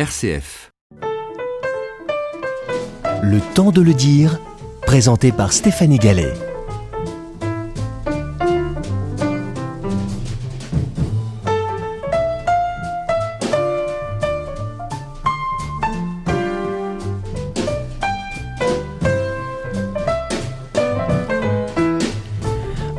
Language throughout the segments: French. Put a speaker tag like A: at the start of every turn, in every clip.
A: RCF.
B: Le temps de le dire, présenté par Stéphanie Gallet.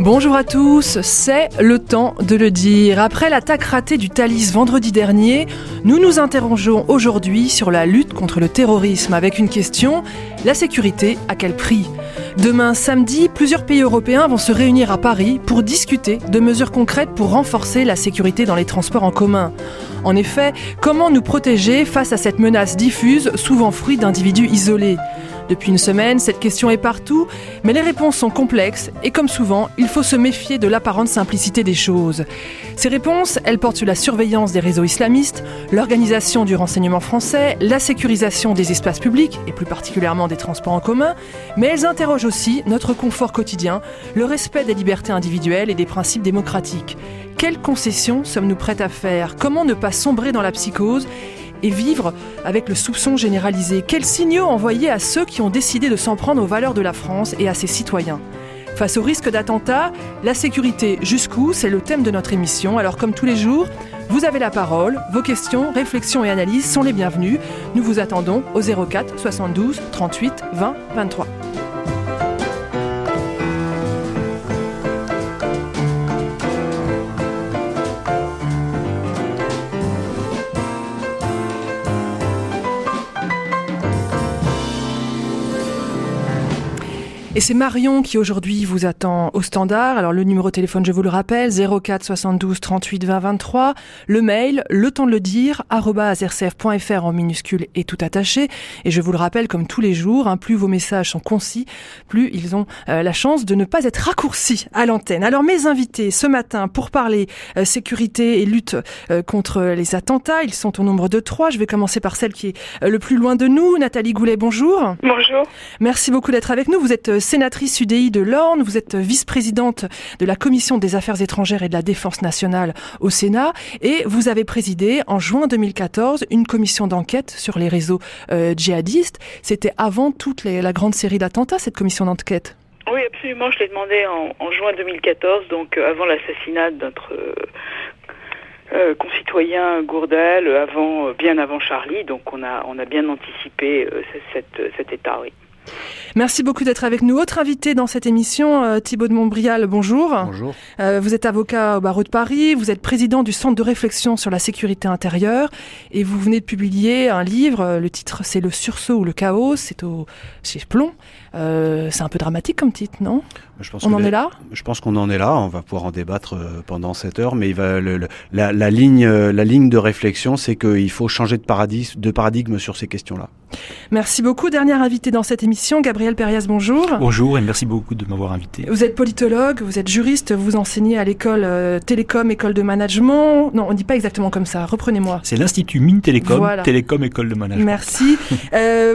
C: Bonjour à tous, c'est le temps de le dire. Après l'attaque ratée du Thalys vendredi dernier, nous nous interrogeons aujourd'hui sur la lutte contre le terrorisme avec une question, la sécurité à quel prix ? Demain samedi, plusieurs pays européens vont se réunir à Paris pour discuter de mesures concrètes pour renforcer la sécurité dans les transports en commun. En effet, comment nous protéger face à cette menace diffuse, souvent fruit d'individus isolés ? Depuis une semaine, cette question est partout, mais les réponses sont complexes et comme souvent, il faut se méfier de l'apparente simplicité des choses. Ces réponses, elles portent sur la surveillance des réseaux islamistes, l'organisation du renseignement français, la sécurisation des espaces publics et plus particulièrement des transports en commun, mais elles interrogent aussi notre confort quotidien, le respect des libertés individuelles et des principes démocratiques. Quelles concessions sommes-nous prêts à faire ? Comment ne pas sombrer dans la psychose ? Et vivre avec le soupçon généralisé. Quels signaux envoyer à ceux qui ont décidé de s'en prendre aux valeurs de la France et à ses citoyens ? Face au risque d'attentat, la sécurité jusqu'où ? C'est le thème de notre émission. Alors comme tous les jours, vous avez la parole. Vos questions, réflexions et analyses sont les bienvenues. Nous vous attendons au 04 72 38 20 23. Et c'est Marion qui aujourd'hui vous attend au standard. Alors le numéro de téléphone, je vous le rappelle, 04 72 38 20 23. Le mail, le temps de le dire, @rcf.fr en minuscule et tout attaché. Et je vous le rappelle, comme tous les jours, plus vos messages sont concis, plus ils ont la chance de ne pas être raccourcis à l'antenne. Alors mes invités ce matin pour parler sécurité et lutte contre les attentats, ils sont au nombre de 3. Je vais commencer par celle qui est le plus loin de nous. Nathalie Goulet, bonjour.
D: Bonjour.
C: Merci beaucoup d'être avec nous. Vous êtes sénatrice UDI de l'Orne, vous êtes vice-présidente de la Commission des Affaires étrangères et de la Défense nationale au Sénat et vous avez présidé en juin 2014 une commission d'enquête sur les réseaux djihadistes. C'était avant la grande série d'attentats, cette commission d'enquête.
D: Oui, absolument, je l'ai demandé en juin 2014, donc avant l'assassinat de notre concitoyen Gourdel, bien avant Charlie, donc on a bien anticipé cet état, oui.
C: Merci beaucoup d'être avec nous. Autre invité dans cette émission, Thibaut de Montbrial, bonjour.
E: Bonjour.
C: Vous êtes avocat au barreau de Paris, vous êtes président du Centre de réflexion sur la sécurité intérieure et vous venez de publier un livre, le titre c'est Le sursaut ou le chaos, c'est chez Plomb. C'est un peu dramatique comme titre, non ? On en est là ?
E: Je pense qu'on en est là, on va pouvoir en débattre pendant cette heure, mais la ligne de réflexion, c'est qu'il faut changer de paradigme sur ces questions-là.
C: Merci beaucoup. Dernière invitée dans cette émission, Gabriel Perias, bonjour.
F: Bonjour et merci beaucoup de m'avoir invité.
C: Vous êtes politologue, vous êtes juriste, vous enseignez à l'école Télécom, école de management. Non, on ne dit pas exactement comme ça, reprenez-moi.
F: C'est l'Institut Mines Télécom,
C: voilà.
F: Télécom, école de management.
C: Merci.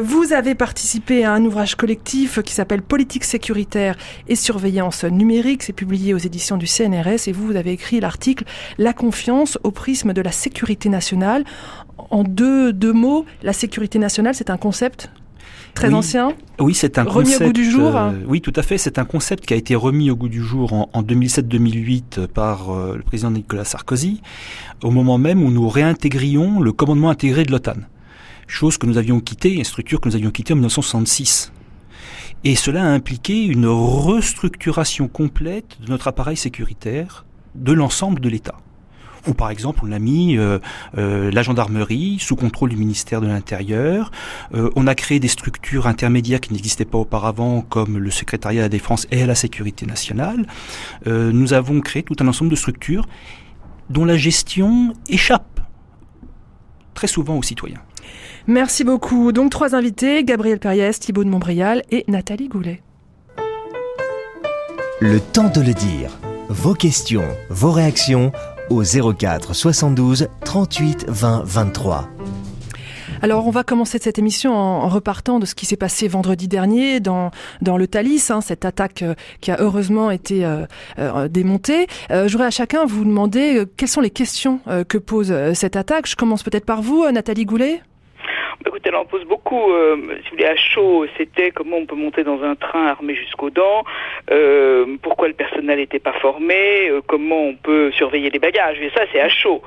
C: Vous avez participé à un ouvrage collectif qui s'appelle Politique sécuritaire et surveillance numérique. C'est publié aux éditions du CNRS et vous avez écrit l'article La confiance au prisme de la sécurité nationale. En deux mots, la sécurité nationale, c'est un concept très ancien.
F: Oui, c'est un concept.
C: Remis au goût du jour.
F: Oui, tout à fait. C'est un concept qui a été remis au goût du jour en 2007-2008 par le président Nicolas Sarkozy, au moment même où nous réintégrions le commandement intégré de l'OTAN. Chose que nous avions quittée, une structure que nous avions quittée en 1966. Et cela a impliqué une restructuration complète de notre appareil sécuritaire, de l'ensemble de l'État. Ou par exemple, on a mis la gendarmerie sous contrôle du ministère de l'Intérieur. On a créé des structures intermédiaires qui n'existaient pas auparavant, comme le secrétariat à la Défense et à la Sécurité nationale. Nous avons créé tout un ensemble de structures dont la gestion échappe très souvent aux citoyens.
C: Merci beaucoup. Donc 3 invités, Gabriel Perias, Thibaut de Montbrial et Nathalie Goulet.
B: Le temps de le dire. Vos questions, vos réactions au 04 72 38 20 23.
C: Alors on va commencer cette émission en repartant de ce qui s'est passé vendredi dernier dans le Thalys, cette attaque qui a heureusement été démontée. Je voudrais à chacun vous demander quelles sont les questions que pose cette attaque. Je commence peut-être par vous, Nathalie Goulet.
D: Écoutez, elle en pose beaucoup. Si vous voulez, à chaud, c'était comment on peut monter dans un train armé jusqu'aux dents, pourquoi le personnel n'était pas formé, comment on peut surveiller les bagages. Et ça, c'est à chaud.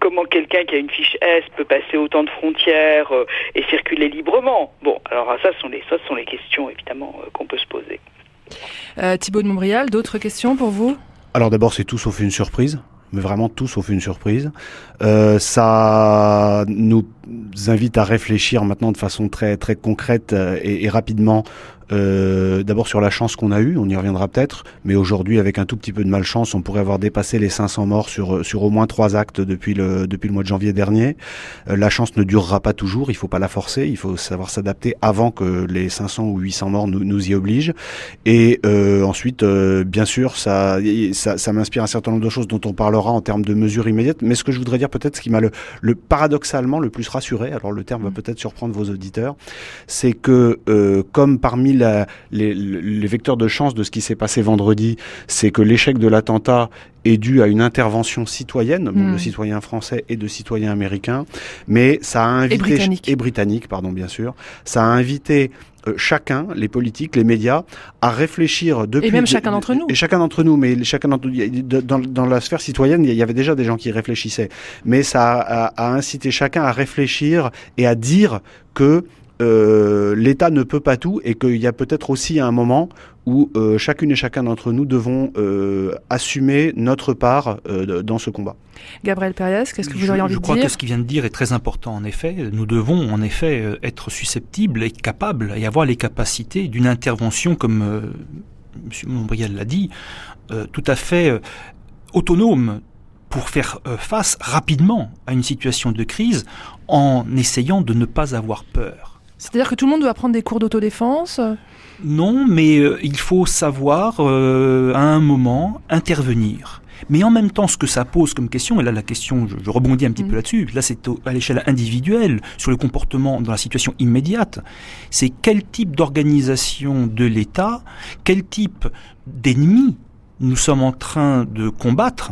D: Comment quelqu'un qui a une fiche S peut passer autant de frontières et circuler librement. Bon, alors ça sont les questions, évidemment, qu'on peut se poser.
C: Thibault de Montbrial, d'autres questions pour vous ?
E: Alors d'abord, c'est tout sauf une surprise. Mais vraiment tout sauf une surprise. Ça nous invite à réfléchir maintenant de façon très très concrète et rapidement. D'abord sur la chance qu'on a eue, on y reviendra peut-être, mais aujourd'hui avec un tout petit peu de malchance, on pourrait avoir dépassé les 500 morts sur au moins 3 actes depuis le mois de janvier dernier. La chance ne durera pas toujours, il faut pas la forcer, il faut savoir s'adapter avant que les 500 ou 800 morts nous y obligent. Et ensuite, bien sûr, ça m'inspire un certain nombre de choses dont on parlera en termes de mesures immédiates, mais ce que je voudrais dire peut-être, ce qui m'a le paradoxalement le plus rassuré, alors le terme va peut-être surprendre vos auditeurs, c'est que comme parmi les vecteurs de chance de ce qui s'est passé vendredi, c'est que l'échec de l'attentat est dû à une intervention citoyenne, de citoyens français et de citoyens américains, mais ça a invité... Et britannique, pardon, bien sûr. Ça a invité chacun, les politiques, les médias, à réfléchir depuis...
C: Et même chacun d'entre nous.
E: Et chacun d'entre nous, mais dans la sphère citoyenne, il y avait déjà des gens qui réfléchissaient. Mais ça a incité chacun à réfléchir et à dire que l'État ne peut pas tout et qu'il y a peut-être aussi un moment où chacune et chacun d'entre nous devons assumer notre part dans ce combat.
C: Gabriel Périès, qu'est-ce que vous auriez envie de dire ?
F: Je crois que ce qu'il vient de dire est très important en effet. Nous devons en effet être susceptibles et capables et avoir les capacités d'une intervention comme M. Montbrial l'a dit, tout à fait autonome pour faire face rapidement à une situation de crise en essayant de ne pas avoir peur.
C: C'est-à-dire que tout le monde doit prendre des cours d'autodéfense ?
F: Non, mais il faut savoir à un moment intervenir. Mais en même temps, ce que ça pose comme question, et là la question, je rebondis un petit peu là-dessus, là c'est à l'échelle individuelle, sur le comportement dans la situation immédiate, c'est quel type d'organisation de l'État, quel type d'ennemi nous sommes en train de combattre,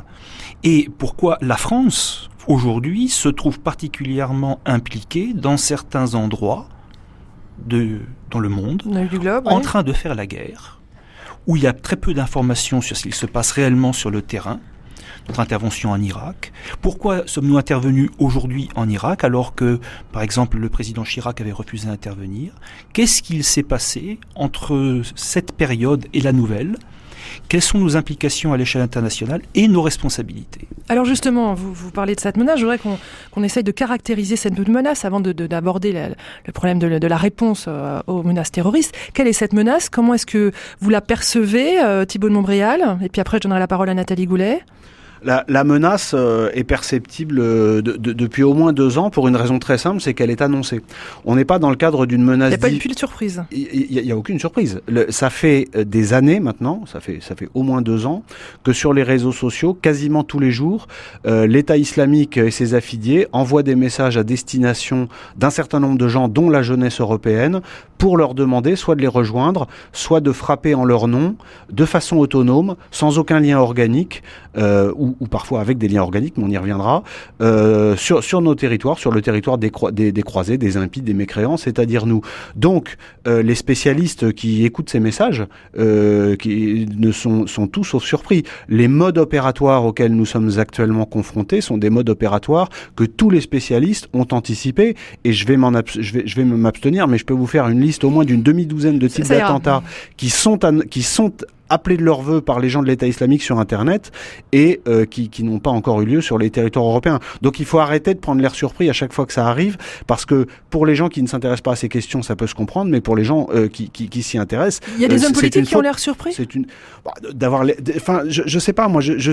F: et pourquoi la France, aujourd'hui, se trouve particulièrement impliquée dans certains endroits dans le monde,
C: du globe,
F: en train de faire la guerre, où il y a très peu d'informations sur ce qu'il se passe réellement sur le terrain, notre intervention en Irak. Pourquoi sommes-nous intervenus aujourd'hui en Irak alors que, par exemple, le président Chirac avait refusé d'intervenir ? Qu'est-ce qu'il s'est passé entre cette période et la nouvelle ? Quelles sont nos implications à l'échelle internationale et nos responsabilités ?
C: Alors justement, vous parlez de cette menace. Je voudrais qu'on essaye de caractériser cette menace avant d'aborder le problème de la réponse aux menaces terroristes. Quelle est cette menace ? Comment est-ce que vous la percevez, Thibault de Montbrial ? Et puis après, je donnerai la parole à Nathalie Goulet.
E: La menace est perceptible depuis au moins 2 ans pour une raison très simple, c'est qu'elle est annoncée. On n'est pas dans le cadre d'une menace...
C: Il n'y a pas eu de surprise.
E: Il n'y a aucune surprise. Ça fait des années maintenant, ça fait au moins 2 ans, que sur les réseaux sociaux, quasiment tous les jours, l'État islamique et ses affiliés envoient des messages à destination d'un certain nombre de gens, dont la jeunesse européenne, pour leur demander soit de les rejoindre, soit de frapper en leur nom, de façon autonome, sans aucun lien organique, ou parfois avec des liens organiques, mais on y reviendra, sur nos territoires, sur le territoire des croisés, des impies, des mécréants, c'est-à-dire nous. Donc, les spécialistes qui écoutent ces messages qui ne sont tous sauf surpris. Les modes opératoires auxquels nous sommes actuellement confrontés sont des modes opératoires que tous les spécialistes ont anticipés, et je vais m'abstenir, mais je peux vous faire une liste au moins d'une demi-douzaine de types d'attentats qui sont appelés de leur vœu par les gens de l'État islamique sur Internet et qui n'ont pas encore eu lieu sur les territoires européens. Donc il faut arrêter de prendre l'air surpris à chaque fois que ça arrive, parce que pour les gens qui ne s'intéressent pas à ces questions, ça peut se comprendre, mais pour les gens qui s'y intéressent...
C: Il y a des hommes politiques qui ont l'air surpris ?
E: Je sais pas, moi je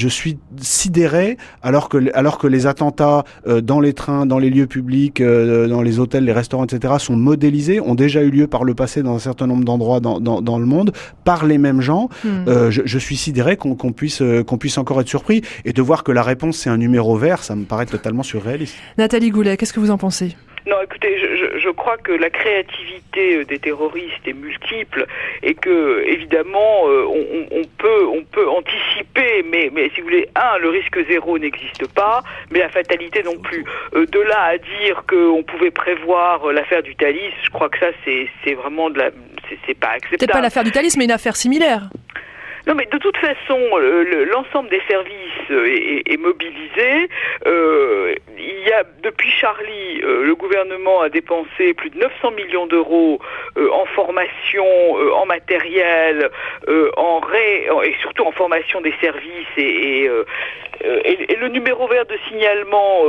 E: suis sidéré alors que les attentats dans les trains, dans les lieux publics, dans les hôtels, les restaurants, etc. sont modélisés, ont déjà eu lieu par le passé dans un certain nombre d'endroits dans le monde, par les mêmes gens. Je suis sidéré qu'on puisse encore être surpris, et de voir que la réponse c'est un numéro vert, ça me paraît totalement surréaliste.
C: Nathalie Goulet, qu'est-ce que vous en pensez ?
D: Non, écoutez, je crois que la créativité des terroristes est multiple et que, évidemment, on peut anticiper, mais si vous voulez, le risque zéro n'existe pas, mais la fatalité non plus. De là à dire qu'on pouvait prévoir l'affaire du Thalys, je crois que ça, c'est vraiment c'est pas acceptable.
C: Peut-être pas l'affaire du Thalys, mais une affaire similaire.
D: Non, mais de toute façon, l'ensemble des services est mobilisé. Il y a, depuis Charlie, le gouvernement a dépensé plus de 900 millions d'euros en formation, en matériel, et surtout en formation des services et le numéro vert de signalement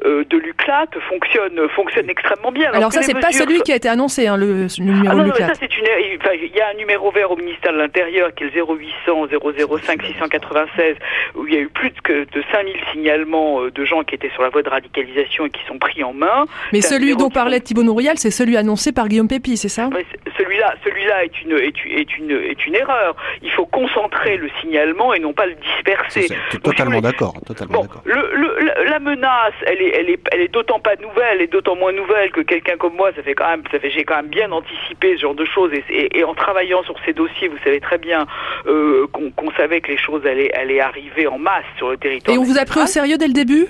D: de l'UCLAT fonctionne extrêmement bien.
C: Alors ça, c'est pas celui qui a été annoncé, hein, le numéro de l'UCLAT.
D: Ça, il y a un numéro vert au ministère de l'Intérieur qui est le 0800 005 696, où il y a eu plus de 5000 signalements de gens qui étaient sur la voie de radicalisation et qui sont pris en main.
C: Mais celui dont parlait Thibault Nourial, c'est celui annoncé par Guillaume Pépi, c'est ça?
D: Ouais, celui-là est une erreur. Il faut concentrer le signalement et non pas le disperser.
E: Totalement d'accord.
D: La menace, elle est d'autant pas nouvelle et d'autant moins nouvelle que quelqu'un comme moi, j'ai quand même bien anticipé ce genre de choses et en travaillant sur ces dossiers, vous savez très bien qu'on savait que les choses allaient arriver en masse sur le territoire.
C: Et on vous a pris au sérieux dès le début?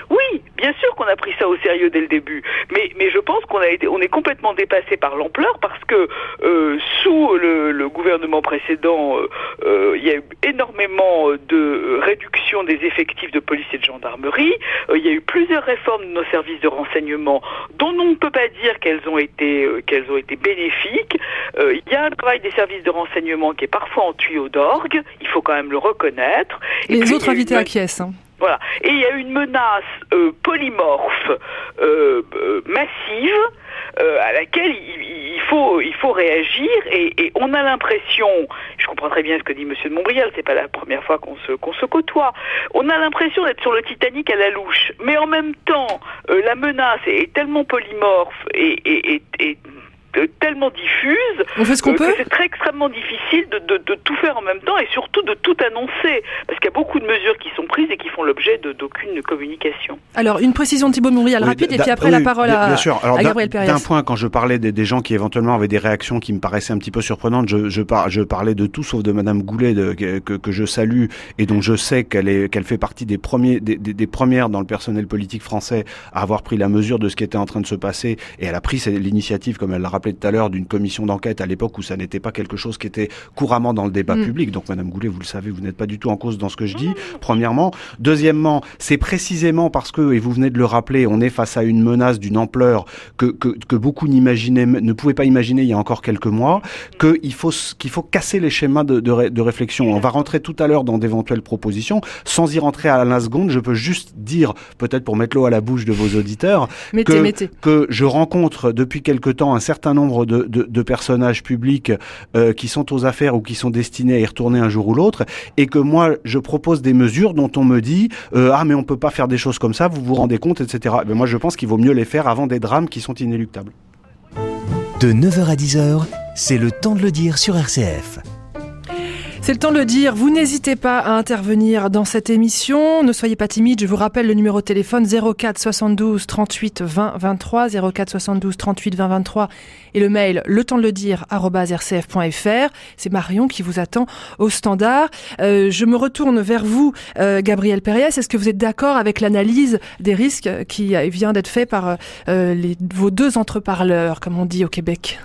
D: Oui, bien sûr qu'on a pris ça au sérieux dès le début, mais je pense qu'on est complètement dépassé par l'ampleur parce que sous le gouvernement précédent, il y a eu énormément de réduction des effectifs de police et de gendarmerie. Il y a eu plusieurs réformes de nos services de renseignement dont on ne peut pas dire qu'elles ont été bénéfiques. Il y a un travail des services de renseignement qui est parfois en tuyau d'orgue, il faut quand même le reconnaître.
C: Et les autres invités acquiescent. Hein.
D: Voilà. Et il y a une menace polymorphe, massive, à laquelle il faut réagir. Et on a l'impression, je comprends très bien ce que dit Monsieur de Montbrial, c'est pas la première fois qu'on se côtoie. On a l'impression d'être sur le Titanic à la louche, mais en même temps, la menace est tellement polymorphe et tellement diffuse
C: on fait ce qu'on peut.
D: Que c'est très extrêmement difficile de tout faire en même temps et surtout de tout annoncer parce qu'il y a beaucoup de mesures qui sont prises et qui font l'objet d'aucune communication.
C: Alors une précision de Thibault Nourial rapide et puis après la parole à Gabriel Péries.
E: D'un point, quand je parlais des gens qui éventuellement avaient des réactions qui me paraissaient un petit peu surprenantes, je parlais de tout sauf de Madame Goulet que je salue et dont je sais qu'elle fait partie des premières dans le personnel politique français à avoir pris la mesure de ce qui était en train de se passer et elle a pris l'initiative, comme elle l'a rappelé tout à l'heure, d'une commission d'enquête à l'époque où ça n'était pas quelque chose qui était couramment dans le débat public. Donc Madame Goulet, vous le savez, vous n'êtes pas du tout en cause dans ce que je dis, premièrement. Deuxièmement, c'est précisément parce que, et vous venez de le rappeler, on est face à une menace d'une ampleur que beaucoup ne pouvaient pas imaginer il y a encore quelques mois, qu'il faut casser les schémas de réflexion. On va rentrer tout à l'heure dans d'éventuelles propositions. Sans y rentrer à la seconde, je peux juste dire, peut-être pour mettre l'eau à la bouche de vos auditeurs, que je rencontre depuis quelque temps un certain nombre de personnages publics qui sont aux affaires ou qui sont destinés à y retourner un jour ou l'autre, et que moi je propose des mesures dont on me dit mais on peut pas faire des choses comme ça, vous vous rendez compte, etc. Mais moi je pense qu'il vaut mieux les faire avant des drames qui sont inéluctables.
B: De 9h à 10h, c'est le temps de le dire sur RCF.
C: C'est le temps de le dire, vous n'hésitez pas à intervenir dans cette émission, ne soyez pas timide, je vous rappelle le numéro de téléphone 04 72 38 20 23, 04 72 38 20 23 et le mail letempsdeledire@rcf.fr. C'est Marion qui vous attend au standard. Je me retourne vers vous, Gabriel Péries, est-ce que vous êtes d'accord avec l'analyse des risques qui vient d'être fait par vos deux entreparleurs, comme on dit au Québec?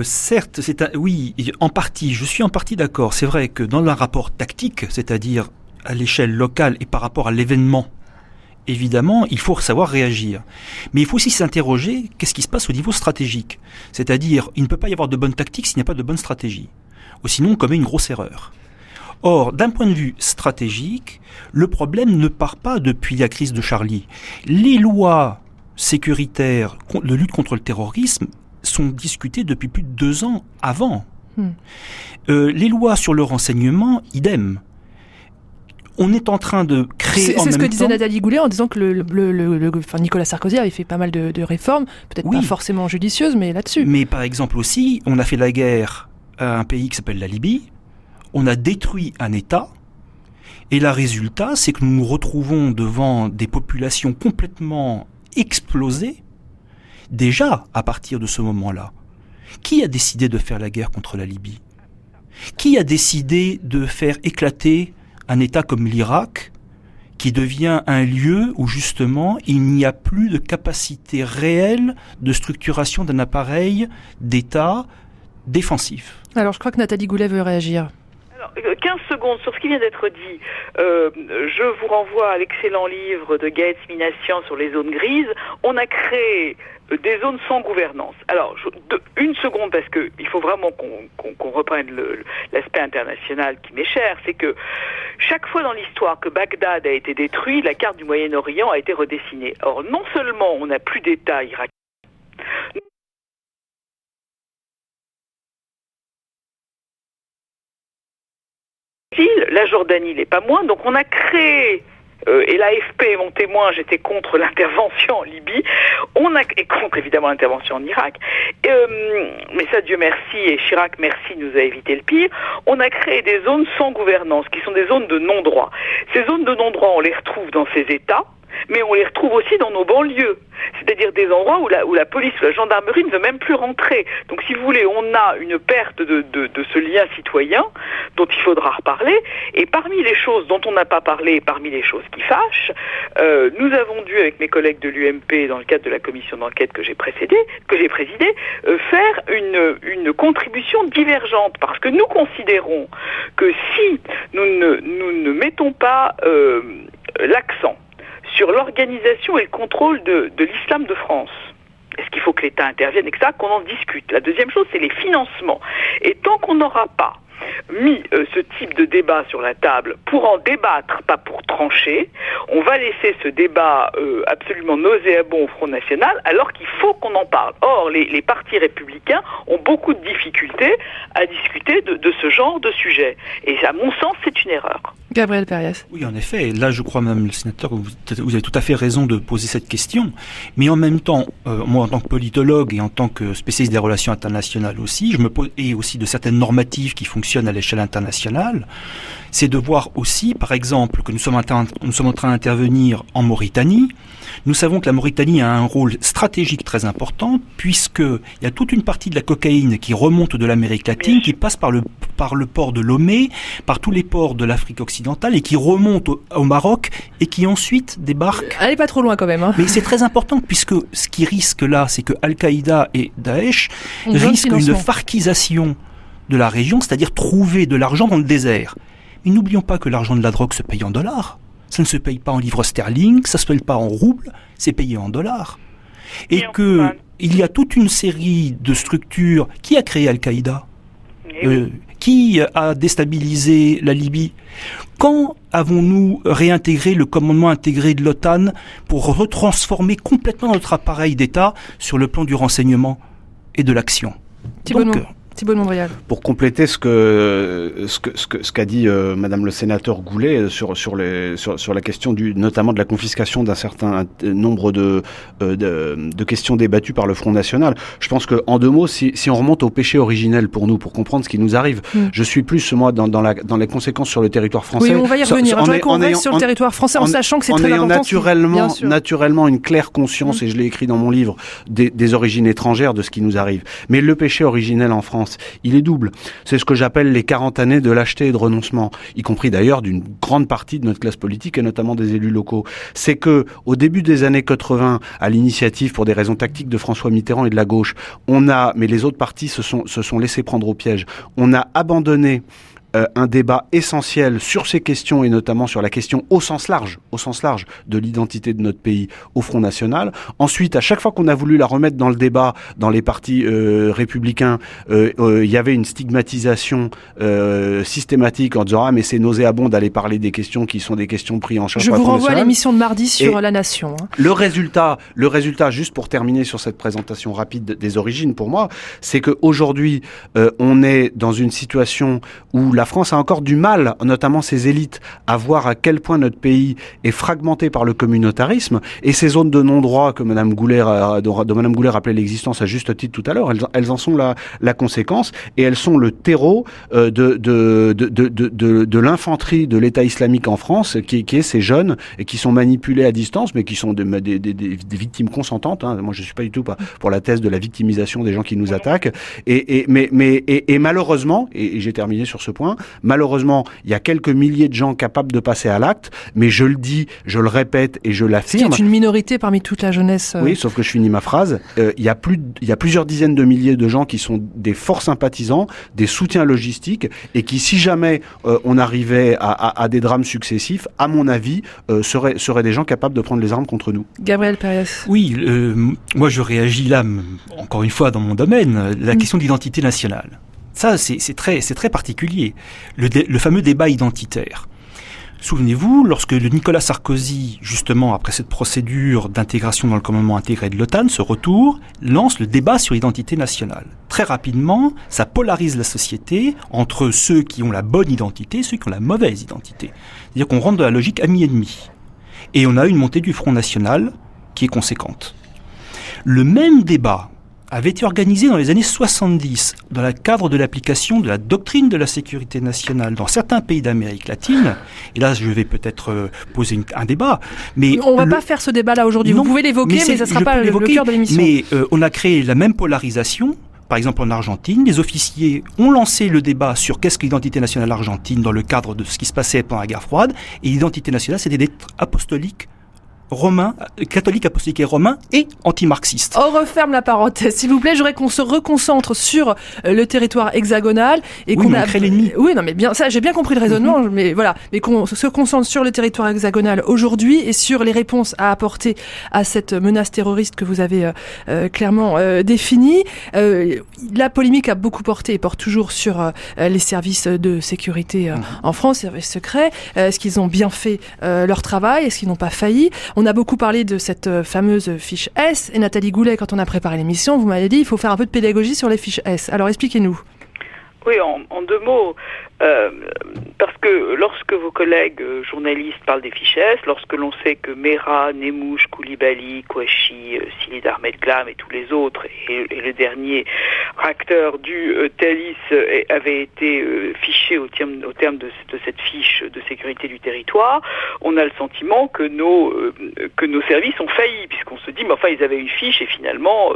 F: Certes, oui, en partie, je suis en partie d'accord. C'est vrai que dans le rapport tactique, c'est-à-dire à l'échelle locale et par rapport à l'événement, évidemment, il faut savoir réagir. Mais il faut aussi s'interroger, qu'est-ce qui se passe au niveau stratégique? C'est-à-dire, il ne peut pas y avoir de bonne tactique s'il n'y a pas de bonne stratégie. Ou sinon, on commet une grosse erreur. Or, d'un point de vue stratégique, le problème ne part pas depuis la crise de Charlie. Les lois sécuritaires de lutte contre le terrorisme sont discutées depuis plus de 2 ans avant. Les lois sur le renseignement, idem. On est en train de créer en même temps... C'est
C: ce que disait Nathalie Goulet en disant que Nicolas Sarkozy avait fait pas mal de réformes, peut-être pas forcément judicieuses, mais là-dessus.
F: Mais par exemple aussi, on a fait la guerre à un pays qui s'appelle la Libye, on a détruit un État, et le résultat, c'est que nous nous retrouvons devant des populations complètement explosé déjà à partir de ce moment-là. Qui a décidé de faire la guerre contre la Libye ? Qui a décidé de faire éclater un État comme l'Irak, qui devient un lieu où justement il n'y a plus de capacité réelle de structuration d'un appareil d'État défensif ?
C: Alors je crois que Nathalie Goulet veut réagir.
D: 15 secondes sur ce qui vient d'être dit. Je vous renvoie à l'excellent livre de Gaël Minassian sur les zones grises. On a créé des zones sans gouvernance. Alors, une seconde, parce que il faut vraiment qu'on reprenne l'aspect international qui m'est cher, c'est que chaque fois dans l'histoire que Bagdad a été détruit, la carte du Moyen-Orient a été redessinée. Or, non seulement on n'a plus d'État irakien, la Jordanie l'est pas moins, donc on a créé, et l'AFP est mon témoin, j'étais contre l'intervention en Libye, et contre évidemment l'intervention en Irak, mais ça Dieu merci, et Chirac merci nous a évité le pire, on a créé des zones sans gouvernance, qui sont des zones de non-droit. Ces zones de non-droit, on les retrouve dans ces États, mais on les retrouve aussi dans nos banlieues, c'est-à-dire des endroits où la police ou la gendarmerie ne veut même plus rentrer. Donc si vous voulez, on a une perte de ce lien citoyen dont il faudra reparler, et parmi les choses dont on n'a pas parlé, parmi les choses qui fâchent, nous avons dû, avec mes collègues de l'UMP, dans le cadre de la commission d'enquête que j'ai présidée, faire une contribution divergente, parce que nous considérons que si nous ne mettons pas l'accent sur l'organisation et le contrôle de l'islam de France, est-ce qu'il faut que l'État intervienne, etc., qu'on en discute. La deuxième chose, c'est les financements. Et tant qu'on n'aura pas mis ce type de débat sur la table pour en débattre, pas pour trancher, on va laisser ce débat absolument nauséabond au Front National, alors qu'il faut qu'on en parle. Or, les partis républicains ont beaucoup de difficultés à discuter de ce genre de sujet. Et à mon sens, c'est une erreur.
C: Gabriel Périès.
F: Oui, en effet. Là, je crois, Madame le sénateur, que vous avez tout à fait raison de poser cette question. Mais en même temps, moi, en tant que politologue et en tant que spécialiste des relations internationales aussi, je me pose, et aussi de certaines normatives qui fonctionnent à l'échelle internationale, c'est de voir aussi, par exemple, que nous sommes en train d'intervenir en Mauritanie. Nous savons que la Mauritanie a un rôle stratégique très important, puisqu'il y a toute une partie de la cocaïne qui remonte de l'Amérique latine, qui passe par le port de Lomé, par tous les ports de l'Afrique occidentale, et qui remonte au Maroc, et qui ensuite débarque.
C: Allez pas trop loin quand même.
F: Mais c'est très important, puisque ce qui risque là, c'est que Al-Qaïda et Daesh risquent une farcisation de la région, c'est-à-dire trouver de l'argent dans le désert. Mais n'oublions pas que l'argent de la drogue se paye en dollars. Ça ne se paye pas en livres sterling, ça ne se paye pas en roubles, c'est payé en dollars. Et il y a toute une série de structures. Qui a créé Al-Qaïda ? Qui a déstabilisé la Libye ? Quand avons-nous réintégré le commandement intégré de l'OTAN pour retransformer complètement notre appareil d'État sur le plan du renseignement et de l'action ?
C: Thibault de Montbrial.
E: Pour compléter ce qu'a dit Madame le sénateur Goulet sur la question notamment de la confiscation d'un certain nombre de questions débattues par le Front National, je pense que en deux mots, si on remonte au péché originel pour nous, pour comprendre ce qui nous arrive, je suis plus moi dans les conséquences sur le territoire français.
C: Oui, on va y revenir. J'aimerais qu'on reste sur le territoire français en sachant que c'est très important.
E: En ayant naturellement une claire conscience, et je l'ai écrit dans mon livre, des origines étrangères de ce qui nous arrive. Mais le péché originel en France, il est double. C'est ce que j'appelle les 40 années de lâcheté et de renoncement, y compris d'ailleurs d'une grande partie de notre classe politique et notamment des élus locaux. C'est que, au début des années 80, à l'initiative pour des raisons tactiques de François Mitterrand et de la gauche, mais les autres partis se sont laissés prendre au piège. On a abandonné un débat essentiel sur ces questions et notamment sur la question au sens large de l'identité de notre pays au Front National. Ensuite, à chaque fois qu'on a voulu la remettre dans le débat dans les partis républicains, il y avait une stigmatisation systématique en disant mais c'est nauséabond d'aller parler des questions qui sont des questions prises en charge par le Front National. Je vous renvoie
C: à l'émission de mardi sur La Nation.
E: Le résultat, juste pour terminer sur cette présentation rapide des origines pour moi, c'est qu'aujourd'hui on est dans une situation où la France a encore du mal, notamment ses élites, à voir à quel point notre pays est fragmenté par le communautarisme, et ces zones de non-droit que Mme Goulet, dont Mme Goulet rappelait l'existence à juste titre tout à l'heure, elles en sont la conséquence, et elles sont le terreau de l'infanterie de l'État islamique en France, qui est ces jeunes et qui sont manipulés à distance, mais qui sont des victimes consentantes. Hein. Moi, je suis pas du tout pour la thèse de la victimisation des gens qui nous attaquent. Mais malheureusement, et j'ai terminé sur ce point, malheureusement, il y a quelques milliers de gens capables de passer à l'acte, mais je le dis, je le répète et je l'affirme.
C: C'est une minorité parmi toute la jeunesse.
E: Oui, sauf que je finis ma phrase. Il y a plusieurs dizaines de milliers de gens qui sont des forts sympathisants, des soutiens logistiques, et qui, si jamais on arrivait à des drames successifs, à mon avis, seraient des gens capables de prendre les armes contre nous.
C: Gabriel Périès.
F: Oui, moi je réagis là, encore une fois dans mon domaine, la question d'identité nationale. Ça, c'est très particulier. Le fameux débat identitaire. Souvenez-vous, lorsque Nicolas Sarkozy, justement après cette procédure d'intégration dans le commandement intégré de l'OTAN, ce retour, lance le débat sur l'identité nationale. Très rapidement, ça polarise la société entre ceux qui ont la bonne identité et ceux qui ont la mauvaise identité. C'est-à-dire qu'on rentre dans la logique ami-ennemi. Et on a une montée du Front National qui est conséquente. Le même débat avait été organisé dans les années 70 dans le cadre de l'application de la doctrine de la sécurité nationale dans certains pays d'Amérique latine. Et là, je vais peut-être poser un débat. Mais
C: on ne va pas faire ce débat-là aujourd'hui. Vous pouvez l'évoquer, mais ça ne sera pas le cœur de l'émission.
F: Mais on a créé la même polarisation. Par exemple, en Argentine, les officiers ont lancé le débat sur qu'est-ce que l'identité nationale argentine dans le cadre de ce qui se passait pendant la guerre froide. Et l'identité nationale, c'était d'être apostolique, romain, catholique, apostolique et romain et anti-marxiste.
C: On referme la parenthèse, s'il vous plaît. Je voudrais qu'on se reconcentre sur le territoire hexagonal et qu'on
F: crée l'ennemi.
C: Oui, non, mais bien ça, j'ai bien compris le raisonnement, mais voilà, mais qu'on se concentre sur le territoire hexagonal aujourd'hui et sur les réponses à apporter à cette menace terroriste que vous avez clairement définie. La polémique a beaucoup porté et porte toujours sur les services de sécurité en France, services secrets. Est-ce qu'ils ont bien fait leur travail? Est-ce qu'ils n'ont pas failli? On a beaucoup parlé de cette fameuse fiche S, et Nathalie Goulet, quand on a préparé l'émission, vous m'avez dit qu'il faut faire un peu de pédagogie sur les fiches S. Alors expliquez-nous.
D: Oui, en deux mots, parce que lorsque vos collègues journalistes parlent des fiches S, lorsque l'on sait que Mera, Nemouche, Koulibaly, Kouachi, Silid Ahmed Glam et tous les autres, et le dernier acteur du Thalys avait été fiché au terme de cette fiche de sécurité du territoire, on a le sentiment que nos services ont failli, puisqu'on se dit, mais enfin, ils avaient une fiche et finalement,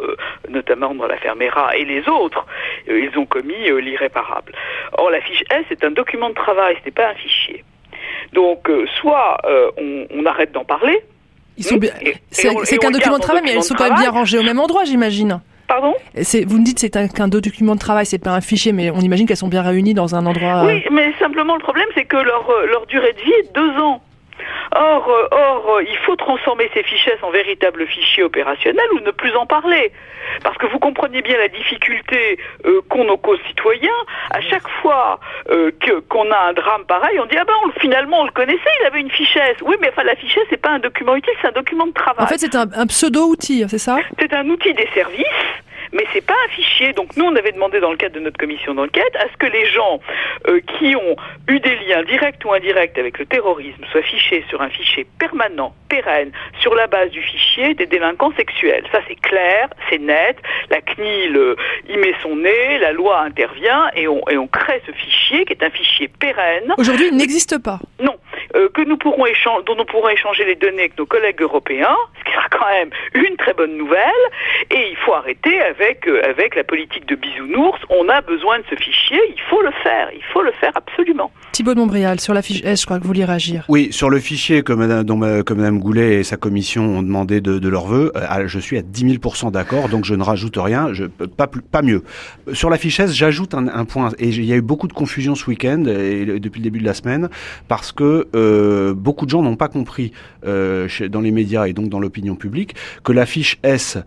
D: notamment dans l'affaire Mera et les autres, ils ont commis l'irréparable. Or, la fiche S est un document de travail, ce n'est pas un fichier. Donc, soit on arrête d'en parler.
C: C'est qu'un document de travail, mais elles sont quand même bien rangées au même endroit, j'imagine.
D: Pardon ?
C: Vous me dites que c'est qu'un document de travail, c'est pas un fichier, mais on imagine qu'elles sont bien réunies dans un endroit...
D: Oui, mais simplement le problème, c'est que leur durée de vie est 2 ans. Or, il faut transformer ces fichiers en véritables fichiers opérationnels ou ne plus en parler. Parce que vous comprenez bien la difficulté qu'ont nos concitoyens. À chaque fois qu'on a un drame pareil, on dit finalement on le connaissait, il avait une fiche S. Oui, mais enfin la fiche S, c'est pas un document utile, c'est un document de travail.
C: En fait, c'est un pseudo-outil, c'est ça ?
D: C'est un outil des services. Mais c'est pas un fichier. Donc nous, on avait demandé dans le cadre de notre commission d'enquête à ce que les gens qui ont eu des liens directs ou indirects avec le terrorisme soient fichés sur un fichier permanent, pérenne, sur la base du fichier des délinquants sexuels. Ça, c'est clair, c'est net. La CNIL y met son nez, la loi intervient et on crée ce fichier qui est un fichier pérenne.
C: Aujourd'hui, il n'existe pas.
D: Non. Dont nous pourrons échanger les données avec nos collègues européens, ce qui sera quand même une très bonne nouvelle. Et il faut arrêter avec la politique de bisounours. On a besoin de ce fichier, il faut le faire absolument.
C: Thibault de Montbrial, sur la fiche S, je crois que vous vouliez réagir.
E: Oui, sur le fichier que Mme Goulet et sa commission ont demandé de leur vœu, je suis à 10 000% d'accord, donc je ne rajoute rien, pas mieux. Sur la fiche S, j'ajoute un point, et il y a eu beaucoup de confusion ce week-end, et depuis le début de la semaine, parce que beaucoup de gens n'ont pas compris dans les médias et donc dans l'opinion publique que la fiche S,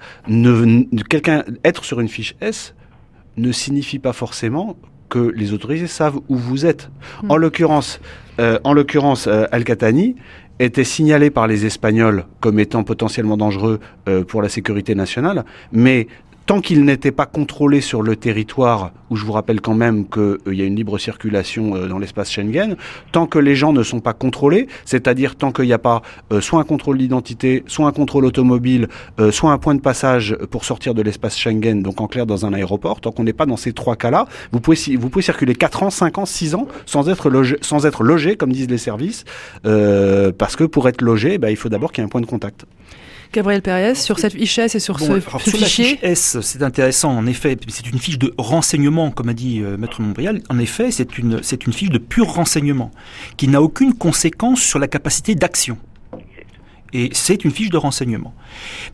E: être sur une fiche S ne signifie pas forcément que les autorisés savent où vous êtes. En l'occurrence, Al-Qahtani était signalé par les Espagnols comme étant potentiellement dangereux pour la sécurité nationale, mais tant qu'ils n'étaient pas contrôlés sur le territoire, où je vous rappelle quand même qu'il y a une libre circulation dans l'espace Schengen, tant que les gens ne sont pas contrôlés, c'est-à-dire tant qu'il n'y a pas soit un contrôle d'identité, soit un contrôle automobile, soit un point de passage pour sortir de l'espace Schengen, donc en clair dans un aéroport, tant qu'on n'est pas dans ces trois cas-là, vous pouvez circuler 4 ans, 5 ans, 6 ans sans être logé, comme disent les services, parce que pour être logé, il faut d'abord qu'il y ait un point de contact.
C: Gabriel Pérez, sur cette fiche S et sur ce
F: sur
C: fichier.
F: La fiche S, c'est intéressant, en effet, c'est une fiche de renseignement, comme a dit Maître Montbrial. En effet, c'est une fiche de pur renseignement, qui n'a aucune conséquence sur la capacité d'action. Et c'est une fiche de renseignement.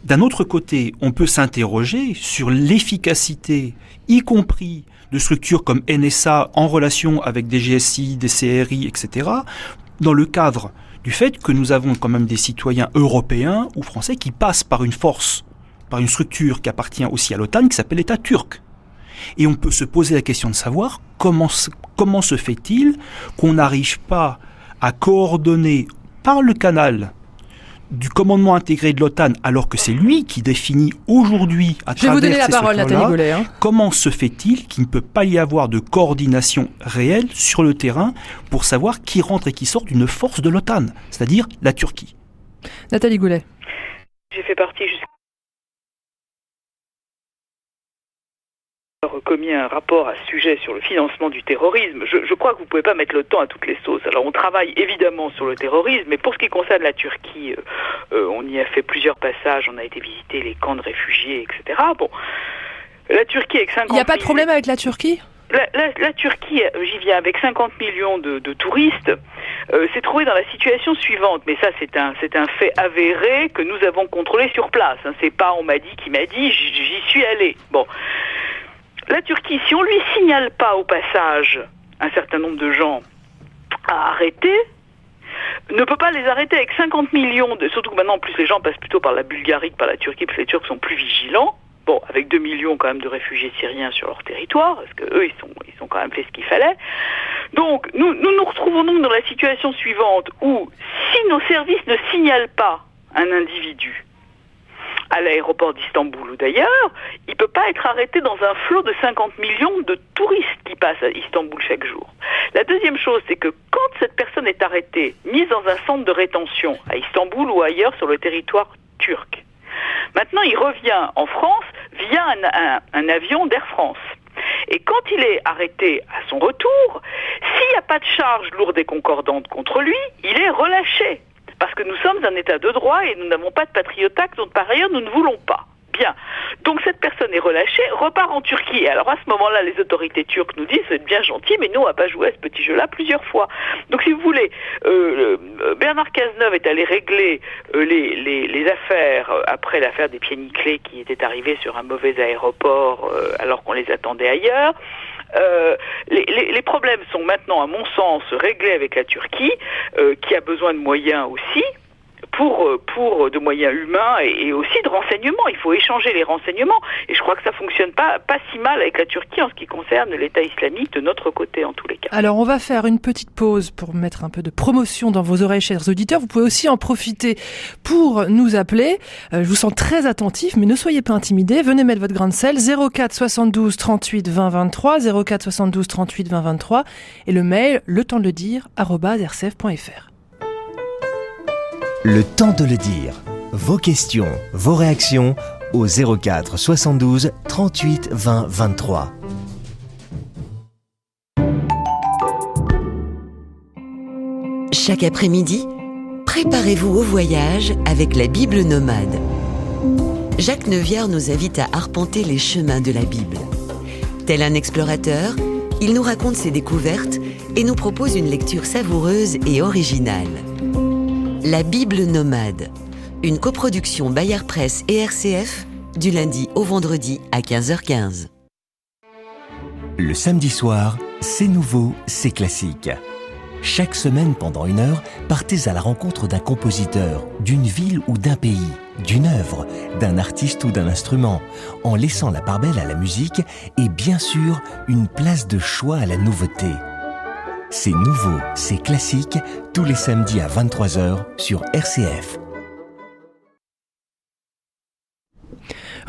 F: D'un autre côté, on peut s'interroger sur l'efficacité, y compris de structures comme NSA en relation avec des GSI, des CRI, etc., dans le cadre du fait que nous avons quand même des citoyens européens ou français qui passent par une force, par une structure qui appartient aussi à l'OTAN, qui s'appelle l'État turc. Et on peut se poser la question de savoir comment se fait-il qu'on n'arrive pas à coordonner par le canal du commandement intégré de l'OTAN, alors que c'est lui qui définit aujourd'hui à travers ces
C: Je vais vous donner la parole, Nathalie Goulet.
F: Comment se fait-il qu'il ne peut pas y avoir de coordination réelle sur le terrain pour savoir qui rentre et qui sort d'une force de l'OTAN, c'est-à-dire la Turquie?
C: Nathalie Goulet.
D: J'ai fait partie commis un rapport à ce sujet sur le financement du terrorisme. Je crois que vous ne pouvez pas mettre le temps à toutes les sauces. Alors on travaille évidemment sur le terrorisme, mais pour ce qui concerne la Turquie, on y a fait plusieurs passages, on a été visiter les camps de réfugiés, etc. Bon, la Turquie avec 50
C: Il n'y a pas de problème avec la Turquie ?
D: La Turquie, j'y viens, avec 50 millions de touristes, s'est trouvée dans la situation suivante. Mais ça, c'est un fait avéré que nous avons contrôlé sur place. C'est pas on m'a dit qui m'a dit, j'y suis allé. Bon. La Turquie, si on lui signale pas au passage un certain nombre de gens à arrêter, ne peut pas les arrêter avec 50 millions surtout que maintenant en plus les gens passent plutôt par la Bulgarie que par la Turquie, parce que les Turcs sont plus vigilants. Bon, avec 2 millions quand même de réfugiés syriens sur leur territoire, parce que eux ils sont quand même fait ce qu'il fallait. Donc nous retrouvons donc dans la situation suivante où si nos services ne signalent pas un individu à l'aéroport d'Istanbul ou d'ailleurs, il ne peut pas être arrêté dans un flot de 50 millions de touristes qui passent à Istanbul chaque jour. La deuxième chose, c'est que quand cette personne est arrêtée, mise dans un centre de rétention à Istanbul ou ailleurs sur le territoire turc, maintenant il revient en France via un avion d'Air France. Et quand il est arrêté à son retour, s'il n'y a pas de charge lourde et concordante contre lui, il est relâché. Parce que nous sommes un État de droit et nous n'avons pas de patriot act, dont par ailleurs nous ne voulons pas. Bien. Donc cette personne est relâchée, repart en Turquie. Et alors à ce moment-là, les autorités turques nous disent « c'est bien gentil, mais nous on n'a pas joué à ce petit jeu-là plusieurs fois ». Donc si vous voulez, Bernard Cazeneuve est allé régler les affaires après l'affaire des pieds nickelés qui était arrivée sur un mauvais aéroport alors qu'on les attendait ailleurs. Les problèmes sont maintenant, à mon sens, réglés avec la Turquie, qui a besoin de moyens aussi, pour de moyens humains et aussi de renseignements. Il faut échanger les renseignements. Et je crois que ça fonctionne pas si mal avec la Turquie en ce qui concerne l'État islamique de notre côté, en tous les cas.
C: Alors, on va faire une petite pause pour mettre un peu de promotion dans vos oreilles, chers auditeurs. Vous pouvez aussi en profiter pour nous appeler. Je vous sens très attentif, mais ne soyez pas intimidés. Venez mettre votre grain de sel. 04 72 38 20 23, 04 72 38 20 23, et le mail, letempsdelediire @rcf.fr.
B: Le temps de le dire. Vos questions, vos réactions au 04 72 38 20 23.
A: Chaque après-midi, préparez-vous au voyage avec la Bible nomade. Jacques Neuvière nous invite à arpenter les chemins de la Bible. Tel un explorateur, il nous raconte ses découvertes et nous propose une lecture savoureuse et originale. La Bible nomade, une coproduction Bayard Presse et RCF, du lundi au vendredi à 15h15.
B: Le samedi soir, c'est nouveau, c'est classique. Chaque semaine, pendant 1 heure, partez à la rencontre d'un compositeur, d'une ville ou d'un pays, d'une œuvre, d'un artiste ou d'un instrument, en laissant la part belle à la musique et bien sûr, une place de choix à la nouveauté. C'est nouveau, c'est classique, tous les samedis à 23h sur RCF.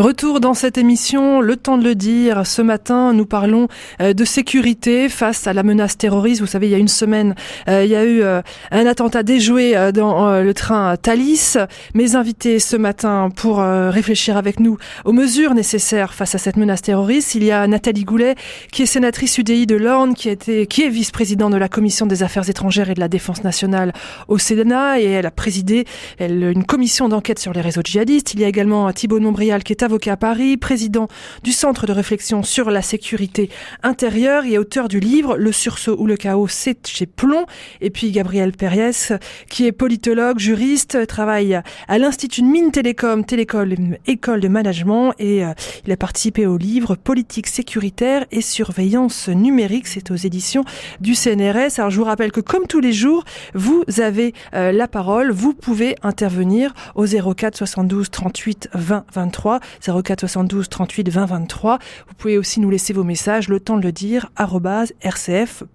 C: Retour dans cette émission, le temps de le dire. Ce matin, nous parlons de sécurité face à la menace terroriste. Vous savez, il y a une semaine, il y a eu un attentat déjoué dans le train Thalys. Mes invités ce matin pour réfléchir avec nous aux mesures nécessaires face à cette menace terroriste. Il y a Nathalie Goulet, qui est sénatrice UDI de l'Orne, qui est vice-présidente de la Commission des Affaires étrangères et de la Défense nationale au Sénat, et elle a présidé une commission d'enquête sur les réseaux djihadistes. Il y a également Thibaut de Montbrial, qui est avocat à Paris, président du Centre de réflexion sur la sécurité intérieure et auteur du livre Le sursaut ou le chaos, c'est chez Plomb. Et puis Gabriel Périès, qui est politologue, juriste, travaille à l'Institut Mines Télécom, école de management, et il a participé au livre Politique sécuritaire et surveillance numérique. C'est aux éditions du CNRS. Alors je vous rappelle que comme tous les jours, vous avez la parole. Vous pouvez intervenir au 04 72 38 20 23. 04 72 38 20 23. Vous pouvez aussi nous laisser vos messages, le temps de le dire, @rcf.fr.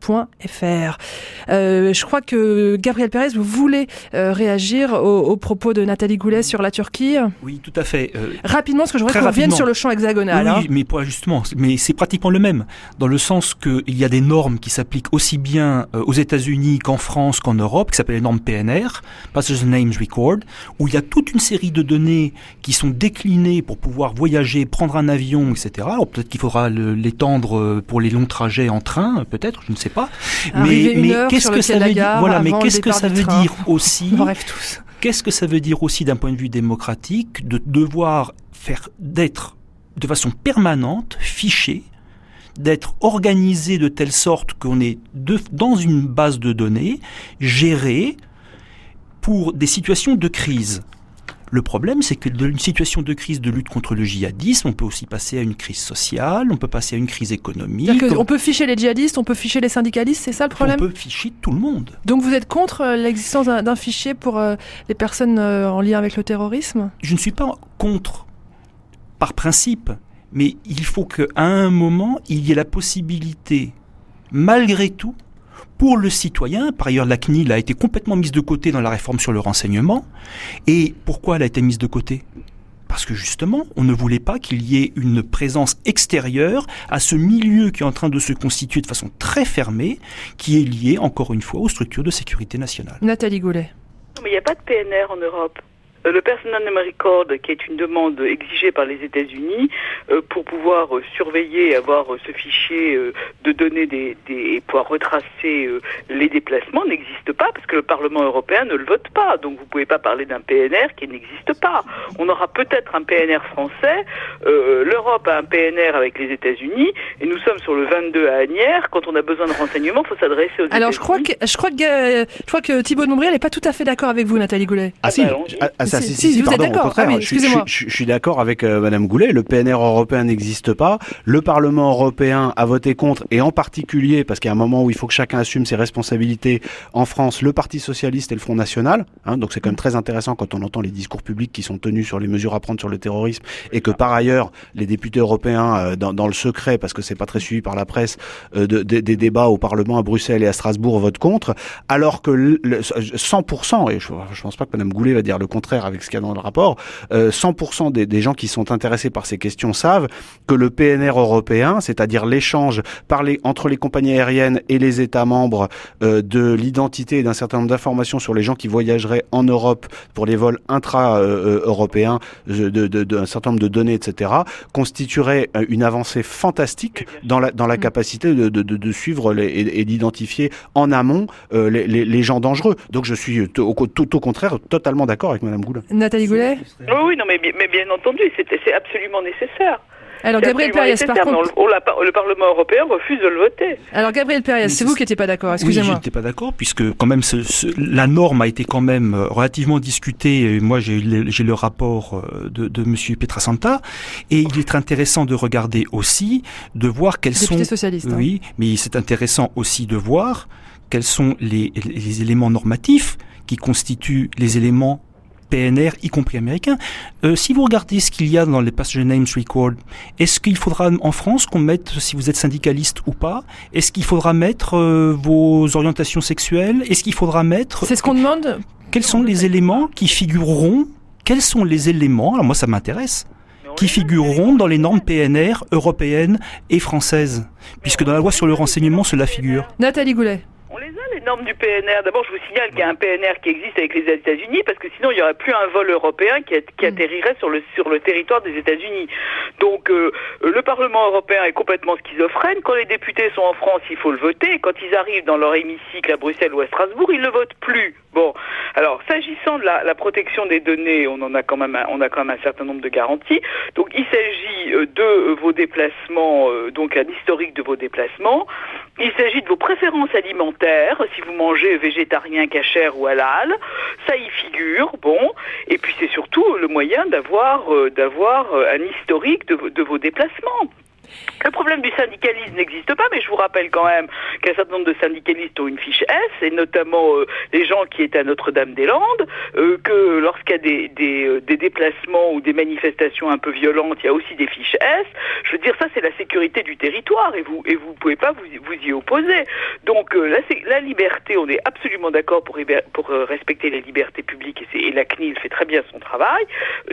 C: Je crois que Gabriel Pérez, vous voulez réagir aux propos de Nathalie Goulet sur la Turquie.
F: Oui, tout à fait.
C: Rapidement, parce que je voudrais qu'on revienne sur le champ hexagonal.
F: Oui, mais pas justement. Mais c'est pratiquement le même, dans le sens qu'il y a des normes qui s'appliquent aussi bien aux États-Unis qu'en France qu'en Europe, qui s'appellent les normes PNR, Passenger Names Record, où il y a toute une série de données qui sont déclinées pour pouvoir voyager, prendre un avion, etc. Alors peut-être qu'il faudra l'étendre pour les longs trajets en train, peut-être, je ne sais pas. Mais qu'est-ce que ça veut dire ? Voilà, mais qu'est-ce que ça veut dire aussi ?
C: On rêve tous.
F: Qu'est-ce que ça veut dire aussi d'un point de vue démocratique de devoir d'être de façon permanente fiché, d'être organisé de telle sorte qu'on est dans une base de données gérée pour des situations de crise. Le problème, c'est que d'une situation de crise de lutte contre le djihadisme, on peut aussi passer à une crise sociale, on peut passer à une crise économique.
C: On peut ficher les djihadistes, on peut ficher les syndicalistes, c'est ça le problème ?
F: On peut ficher tout le monde.
C: Donc vous êtes contre l'existence d'un fichier pour les personnes en lien avec le terrorisme ?
F: Je ne suis pas contre, par principe, mais il faut qu'à un moment, il y ait la possibilité, malgré tout, pour le citoyen, par ailleurs la CNIL a été complètement mise de côté dans la réforme sur le renseignement. Et pourquoi elle a été mise de côté ? Parce que justement, on ne voulait pas qu'il y ait une présence extérieure à ce milieu qui est en train de se constituer de façon très fermée, qui est lié, encore une fois, aux structures de sécurité nationale.
C: Nathalie Goulet.
D: Non, mais il n'y a pas de PNR en Europe. Le Personal Name Record, qui est une demande exigée par les États-Unis pour pouvoir surveiller, avoir ce fichier de données et pouvoir retracer les déplacements, n'existe pas parce que le Parlement européen ne le vote pas. Donc vous ne pouvez pas parler d'un PNR qui n'existe pas. On aura peut-être un PNR français. L'Europe a un PNR avec les États-Unis et nous sommes sur le 22 à Asnières. Quand on a besoin de renseignements, il faut s'adresser aux États-Unis.
C: Alors je crois que Thibaut de Montbrial n'est pas tout à fait d'accord avec vous, Nathalie Goulet.
E: Si,
C: vous êtes d'accord.
E: au contraire,
C: excusez-moi.
E: Je suis d'accord avec Madame Goulet. Le PNR européen n'existe pas. Le Parlement européen a voté contre, et en particulier, parce qu'il y a un moment où il faut que chacun assume ses responsabilités, en France, le Parti Socialiste et le Front National. Donc c'est quand même très intéressant quand on entend les discours publics qui sont tenus sur les mesures à prendre sur le terrorisme, et que par ailleurs, les députés européens, dans le secret, parce que c'est pas très suivi par la presse, des débats au Parlement à Bruxelles et à Strasbourg votent contre, alors que 100%, et je pense pas que Madame Goulet va dire le contraire avec ce qu'il y a dans le rapport, 100% des gens qui sont intéressés par ces questions savent que le PNR européen, c'est-à-dire l'échange entre les compagnies aériennes et les États membres de l'identité et d'un certain nombre d'informations sur les gens qui voyageraient en Europe pour les vols intra-européens, d'un certain nombre de données, etc., constituerait une avancée fantastique dans la capacité de suivre et d'identifier en amont les gens dangereux. Donc je suis tout au contraire totalement d'accord avec Madame Goulet.
C: Nathalie Goulet ?
D: Oui, non, mais bien entendu, c'est absolument nécessaire.
C: Alors Gabriel Périès, par contre...
D: Le Parlement européen refuse de le voter.
C: Alors Gabriel Périès, c'est vous qui n'étiez pas d'accord, excusez-moi.
F: Oui, je n'étais pas d'accord, puisque quand même la norme a été quand même relativement discutée. Moi, j'ai le rapport de Monsieur Pietrasanta, et il est intéressant de regarder aussi, de voir quels sont...
C: Député socialiste.
F: Oui, mais c'est intéressant aussi de voir quels sont les éléments normatifs qui constituent les éléments PNR, y compris américains. Si vous regardez ce qu'il y a dans les Passenger Names Record, est-ce qu'il faudra en France qu'on mette, si vous êtes syndicaliste ou pas, est-ce qu'il faudra mettre vos orientations sexuelles? Est-ce qu'il faudra mettre...
C: C'est ce qu'on demande.
F: Quels sont les éléments qui figureront? Quels sont les éléments? Alors moi, ça m'intéresse. qui figureront dans les normes PNR européennes et françaises, puisque dans la loi sur le renseignement, cela figure.
C: Nathalie Goulet.
D: On les a, les normes du PNR. D'abord, je vous signale qu'il y a un PNR qui existe avec les États-Unis, parce que sinon, il n'y aurait plus un vol européen qui atterrirait sur le territoire des États-Unis. Donc, le Parlement européen est complètement schizophrène. Quand les députés sont en France, il faut le voter. Et quand ils arrivent dans leur hémicycle à Bruxelles ou à Strasbourg, ils ne le votent plus. Bon, alors, s'agissant de la protection des données, on a quand même un certain nombre de garanties. Donc, il s'agit de vos déplacements, donc un historique de vos déplacements. Il s'agit de vos préférences alimentaires, si vous mangez végétarien, cachère ou halal, ça y figure, bon. Et puis c'est surtout le moyen d'avoir un historique de vos déplacements. Le problème du syndicalisme n'existe pas, mais je vous rappelle quand même qu'un certain nombre de syndicalistes ont une fiche S, et notamment les gens qui étaient à Notre-Dame-des-Landes, que lorsqu'il y a des déplacements ou des manifestations un peu violentes, il y a aussi des fiches S. Je veux dire, ça c'est la sécurité du territoire, et vous pouvez pas vous y opposer. Donc la liberté, on est absolument d'accord pour respecter les libertés publiques, et la CNIL fait très bien son travail.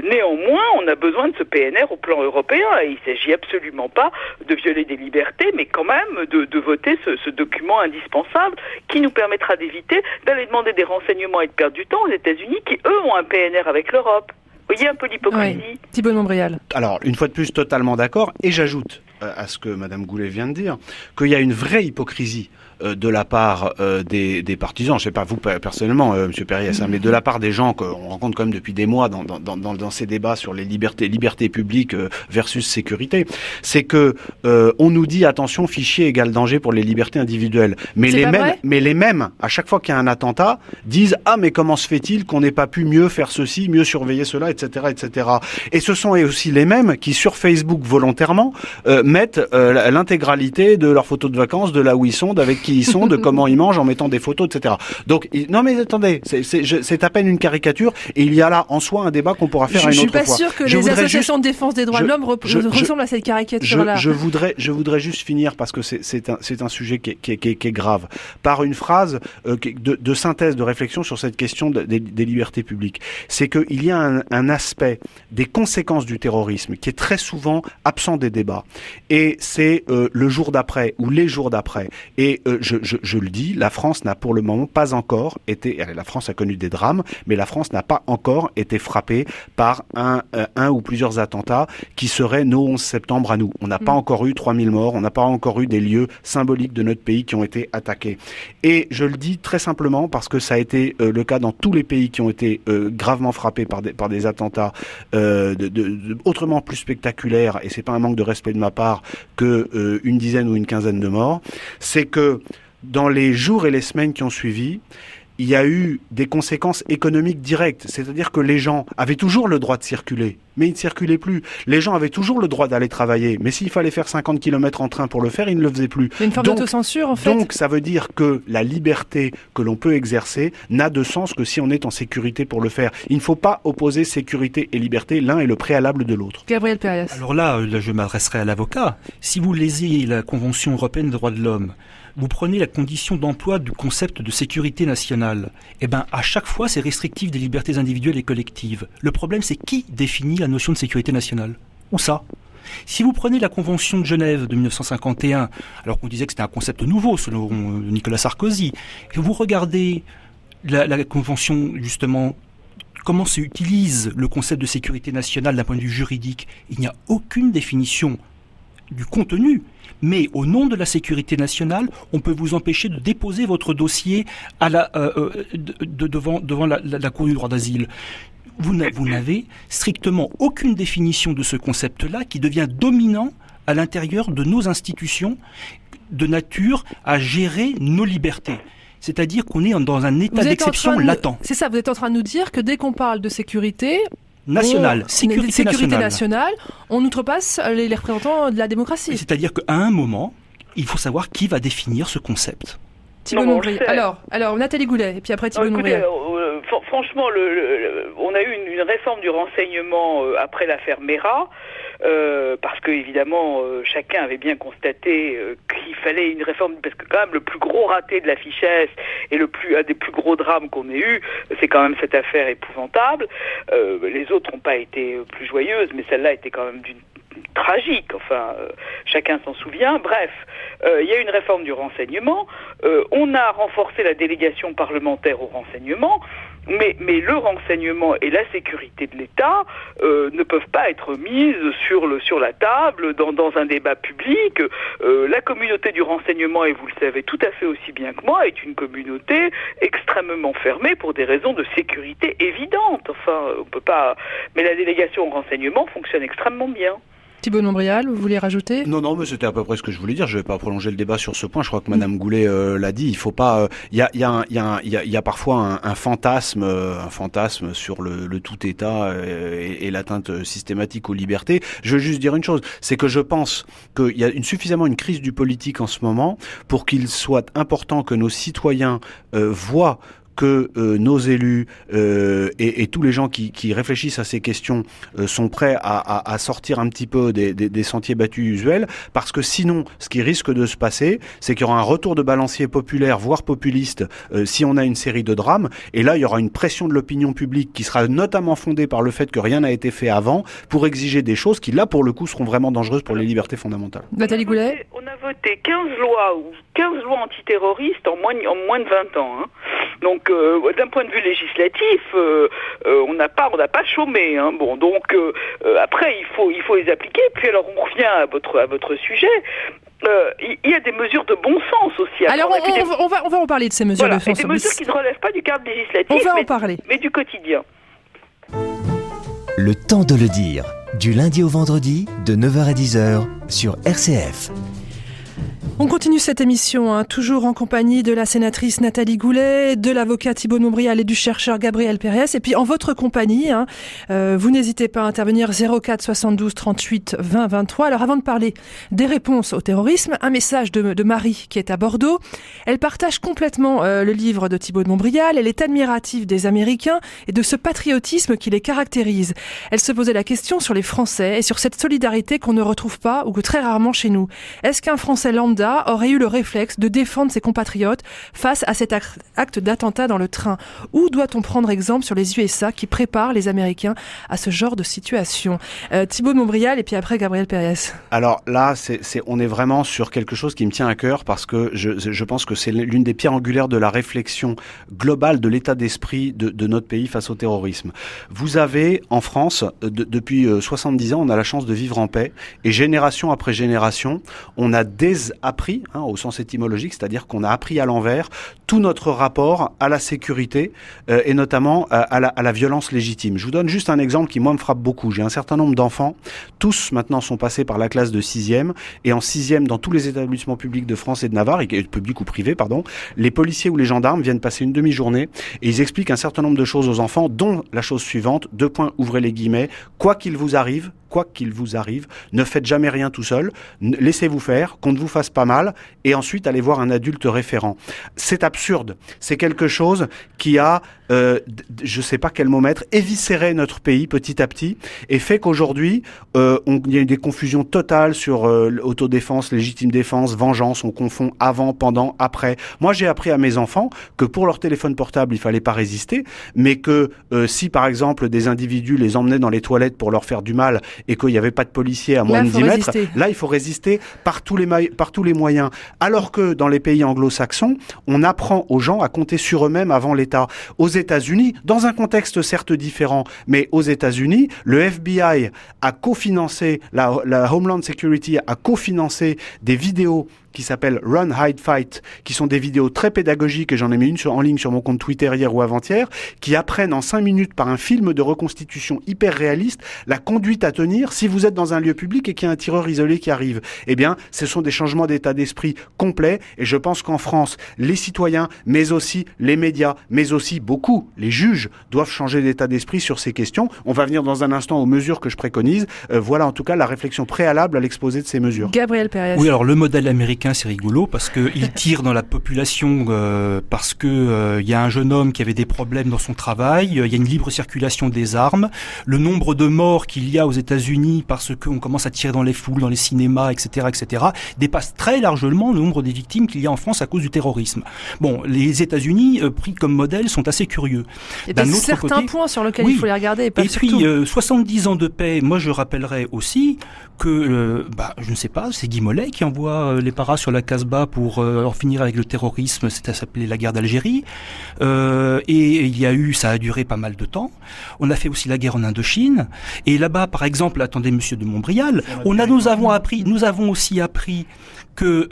D: Néanmoins, on a besoin de ce PNR au plan européen, et il s'agit absolument pas de violer des libertés, mais quand même de voter ce document indispensable qui nous permettra d'éviter d'aller demander des renseignements et de perdre du temps aux États-Unis qui, eux, ont un PNR avec l'Europe. Vous voyez un peu l'hypocrisie.
C: Oui. Thibault de Montbrial.
E: Alors, une fois de plus, totalement d'accord, et j'ajoute à ce que Madame Goulet vient de dire, qu'il y a une vraie hypocrisie de la part des partisans, je sais pas vous personnellement, Monsieur Périès, mais de la part des gens qu'on rencontre quand même depuis des mois dans ces débats sur les libertés publiques versus sécurité, c'est que on nous dit attention, fichier égale danger pour les libertés individuelles, mais les mêmes, à chaque fois qu'il y a un attentat, disent ah mais comment se fait-il qu'on n'ait pas pu mieux faire ceci, mieux surveiller cela, etc., etc. Et ce sont aussi les mêmes qui sur Facebook volontairement mettent l'intégralité de leurs photos de vacances, de là où ils sont, d'avec qui ils sont, de comment ils mangent en mettant des photos, etc. Donc, non mais attendez, c'est à peine une caricature, et il y a là en soi un débat qu'on pourra faire à une autre fois.
C: Je suis pas sûr que les associations de défense des droits de l'homme ressemblent à cette caricature-là.
E: Je voudrais juste finir, parce que c'est un sujet qui est grave, par une phrase de synthèse, de réflexion sur cette question des libertés publiques. C'est qu'il y a un aspect des conséquences du terrorisme qui est très souvent absent des débats, et c'est le jour d'après ou les jours d'après. Et je le dis, la France n'a pour le moment pas encore été, la France a connu des drames, mais la France n'a pas encore été frappée par un ou plusieurs attentats qui seraient nos 11 septembre à nous. On n'a pas encore eu 3000 morts, on n'a pas encore eu des lieux symboliques de notre pays qui ont été attaqués. Et je le dis très simplement parce que ça a été le cas dans tous les pays qui ont été gravement frappés par des attentats autrement plus spectaculaires, et c'est pas un manque de respect de ma part, que une dizaine ou une quinzaine de morts. C'est que dans les jours et les semaines qui ont suivi, il y a eu des conséquences économiques directes. C'est-à-dire que les gens avaient toujours le droit de circuler, mais ils ne circulaient plus. Les gens avaient toujours le droit d'aller travailler, mais s'il fallait faire 50 km en train pour le faire, ils ne le faisaient plus.
C: C'est une forme d'autocensure, en fait.
E: Donc, ça veut dire que la liberté que l'on peut exercer n'a de sens que si on est en sécurité pour le faire. Il ne faut pas opposer sécurité et liberté, l'un est le préalable de l'autre.
C: Gabriel Périès.
F: Alors là, je m'adresserai à l'avocat. Si vous lisez la Convention européenne des droits de l'homme, vous prenez la condition d'emploi du concept de sécurité nationale. Eh ben, à chaque fois, c'est restrictif des libertés individuelles et collectives. Le problème, c'est qui définit la notion de sécurité nationale? Où ça? Si vous prenez la Convention de Genève de 1951, alors qu'on disait que c'était un concept nouveau selon Nicolas Sarkozy, et vous regardez la Convention, justement, comment s'utilise le concept de sécurité nationale d'un point de vue juridique, il n'y a aucune définition du contenu. Mais au nom de la sécurité nationale, on peut vous empêcher de déposer votre dossier devant la Cour du droit d'asile. Vous n'avez strictement aucune définition de ce concept-là qui devient dominant à l'intérieur de nos institutions de nature à gérer nos libertés. C'est-à-dire qu'on est dans un état d'exception latent.
C: C'est ça, vous êtes en train de nous dire que dès qu'on parle de sécurité
F: sécurité nationale,
C: on outrepasse les représentants de la démocratie.
F: C'est-à-dire qu'à un moment, il faut savoir qui va définir ce concept.
C: Thibault de Montbrial. Alors, Nathalie Goulet, et puis après Thibault de Montbrial.
D: Franchement, on a eu une réforme du renseignement après l'affaire Mera. parce que évidemment chacun avait bien constaté qu'il fallait une réforme, parce que quand même le plus gros raté de la Fichès et un des plus gros drames qu'on ait eu, c'est quand même cette affaire épouvantable. Les autres n'ont pas été plus joyeuses, mais celle-là était quand même d'une tragique, chacun s'en souvient. Bref, il y a une réforme du renseignement, on a renforcé la délégation parlementaire au renseignement, mais le renseignement et la sécurité de l'État ne peuvent pas être mises sur la table dans un débat public. La communauté du renseignement, et vous le savez tout à fait aussi bien que moi, est une communauté extrêmement fermée pour des raisons de sécurité évidentes. On peut pas. Mais la délégation au renseignement fonctionne extrêmement bien.
C: Thibault de Montbrial, vous voulez rajouter ?
E: Non, mais c'était à peu près ce que je voulais dire. Je vais pas prolonger le débat sur ce point. Je crois que Madame Goulet l'a dit. Il faut pas. Il y a parfois un fantasme sur le tout État et l'atteinte systématique aux libertés. Je veux juste dire une chose, c'est que je pense qu'il y a suffisamment une crise du politique en ce moment pour qu'il soit important que nos citoyens voient que nos élus et tous les gens qui réfléchissent à ces questions sont prêts à sortir un petit peu des sentiers battus usuels, parce que sinon, ce qui risque de se passer, c'est qu'il y aura un retour de balancier populaire, voire populiste, si on a une série de drames, et là, il y aura une pression de l'opinion publique qui sera notamment fondée par le fait que rien n'a été fait avant, pour exiger des choses qui, là, pour le coup, seront vraiment dangereuses pour les libertés fondamentales.
C: Nathalie Goulet ?
D: On a voté 15 lois antiterroristes en moins de 20 ans. Donc, d'un point de vue législatif, on n'a pas chômé. Après, il faut les appliquer. Puis alors, on revient à votre sujet. Il y a des mesures de bon sens aussi.
C: Alors, on va en parler de ces mesures de bon sens.
D: Des mesures qui ne relèvent pas du cadre législatif, mais du quotidien.
B: Le temps de le dire, du lundi au vendredi, de 9h à 10h, sur RCF.
C: On continue cette émission, toujours en compagnie de la sénatrice Nathalie Goulet, de l'avocat Thibault de Montbrial et du chercheur Gabriel Péries. Et puis en votre compagnie, vous n'hésitez pas à intervenir 04 72 38 20 23. Alors avant de parler des réponses au terrorisme, un message de Marie qui est à Bordeaux. Elle partage complètement le livre de Thibault de Montbrial. Elle est admirative des Américains et de ce patriotisme qui les caractérise. Elle se posait la question sur les Français et sur cette solidarité qu'on ne retrouve pas ou que très rarement chez nous. Est-ce qu'un Français lambda aurait eu le réflexe de défendre ses compatriotes face à cet acte d'attentat dans le train? Où doit-on prendre exemple sur les USA qui préparent les Américains à ce genre de situation? Thibault de Montbrial et puis après Gabriel Péries.
E: Alors là, on est vraiment sur quelque chose qui me tient à cœur, parce que je pense que c'est l'une des pierres angulaires de la réflexion globale de l'état d'esprit de notre pays face au terrorisme. Vous avez en France, depuis 70 ans, on a la chance de vivre en paix, et génération après génération, on a désappris, au sens étymologique, c'est-à-dire qu'on a appris à l'envers tout notre rapport à la sécurité et notamment à la violence légitime. Je vous donne juste un exemple qui, moi, me frappe beaucoup. J'ai un certain nombre d'enfants, tous maintenant sont passés par la classe de 6e, et en 6e, dans tous les établissements publics de France et de Navarre, publics ou privés, les policiers ou les gendarmes viennent passer une demi-journée et ils expliquent un certain nombre de choses aux enfants, dont la chose suivante, ouvrez les guillemets, quoi qu'il vous arrive, ne faites jamais rien tout seul, laissez-vous faire, qu'on ne vous fasse pas mal, et ensuite allez voir un adulte référent. C'est absurde. C'est quelque chose qui a, je sais pas quel mot mettre, éviscéré notre pays petit à petit, et fait qu'aujourd'hui, il y a eu des confusions totales sur autodéfense, légitime défense, vengeance, on confond avant, pendant, après. Moi, j'ai appris à mes enfants que pour leur téléphone portable, il fallait pas résister, mais que si, par exemple, des individus les emmenaient dans les toilettes pour leur faire du mal, et qu'il n'y avait pas de policiers à moins de 10 mètres, là, il faut résister par tous les moyens. Alors que dans les pays anglo-saxons, on apprend aux gens à compter sur eux-mêmes avant l'État. Aux États-Unis, dans un contexte certes différent, mais aux États-Unis, le FBI a cofinancé, la Homeland Security a cofinancé des vidéos qui s'appellent Run, Hide, Fight, qui sont des vidéos très pédagogiques, et j'en ai mis une en ligne sur mon compte Twitter hier ou avant-hier, qui apprennent en 5 minutes par un film de reconstitution hyper réaliste la conduite à tenir si vous êtes dans un lieu public et qu'il y a un tireur isolé qui arrive. Eh bien, ce sont des changements d'état d'esprit complets, et je pense qu'en France, les citoyens, mais aussi les médias, mais aussi beaucoup, les juges, doivent changer d'état d'esprit sur ces questions. On va venir dans un instant aux mesures que je préconise. Voilà en tout cas la réflexion préalable à l'exposé de ces mesures.
C: Gabriel Péries.
F: Oui, alors le modèle américain américain, c'est rigolo parce qu'ils tirent dans la population parce que il y a un jeune homme qui avait des problèmes dans son travail, il y a une libre circulation des armes, le nombre de morts qu'il y a aux États-Unis parce qu'on commence à tirer dans les foules, dans les cinémas, etc., dépasse très largement le nombre des victimes qu'il y a en France à cause du terrorisme. Bon, les États-Unis, pris comme modèle, sont assez curieux.
C: Il y a certains points sur lesquels il faut les regarder. Et
F: puis, 70 ans de paix, moi je rappellerai aussi que, je ne sais pas, c'est Guy Mollet qui envoie les paras sur la Casbah pour en finir avec le terrorisme, ça s'appelait la guerre d'Algérie, et ça a duré pas mal de temps. On a fait aussi la guerre en Indochine, et là-bas, par exemple, attendez, monsieur de Montbrial, nous avons aussi appris que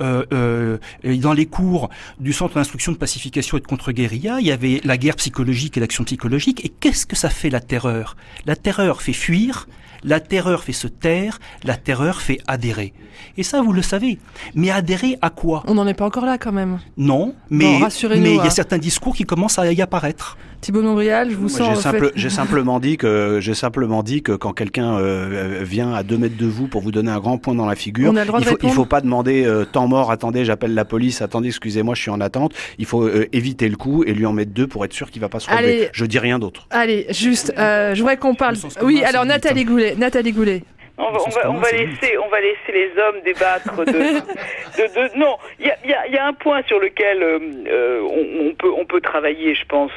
F: dans les cours du Centre d'instruction de pacification et de contre-guérilla, il y avait la guerre psychologique et l'action psychologique. Et qu'est-ce que ça fait, la terreur ? La terreur fait fuir, la terreur fait se taire, la terreur fait adhérer. Et ça, vous le savez. Mais adhérer à quoi ?
C: On n'en est pas encore là, quand même.
F: Non, mais il y a certains discours qui commencent à y apparaître.
C: Thibault de Montbrial, je vous sens...
E: J'ai simplement dit que quand quelqu'un vient à 2 mètres de vous pour vous donner un grand point dans la figure, il faut pas demander temps mort, attendez, j'appelle la police, attendez, excusez-moi, je suis en attente. Il faut éviter le coup et lui en mettre 2 pour être sûr qu'il va pas se relever.
C: Allez,
E: je dis rien d'autre.
C: Allez, juste, je voudrais qu'on parle... Oui, alors Nathalie Goulet.
D: On va laisser les hommes débattre de non, il y a un point sur lequel on peut travailler, je pense,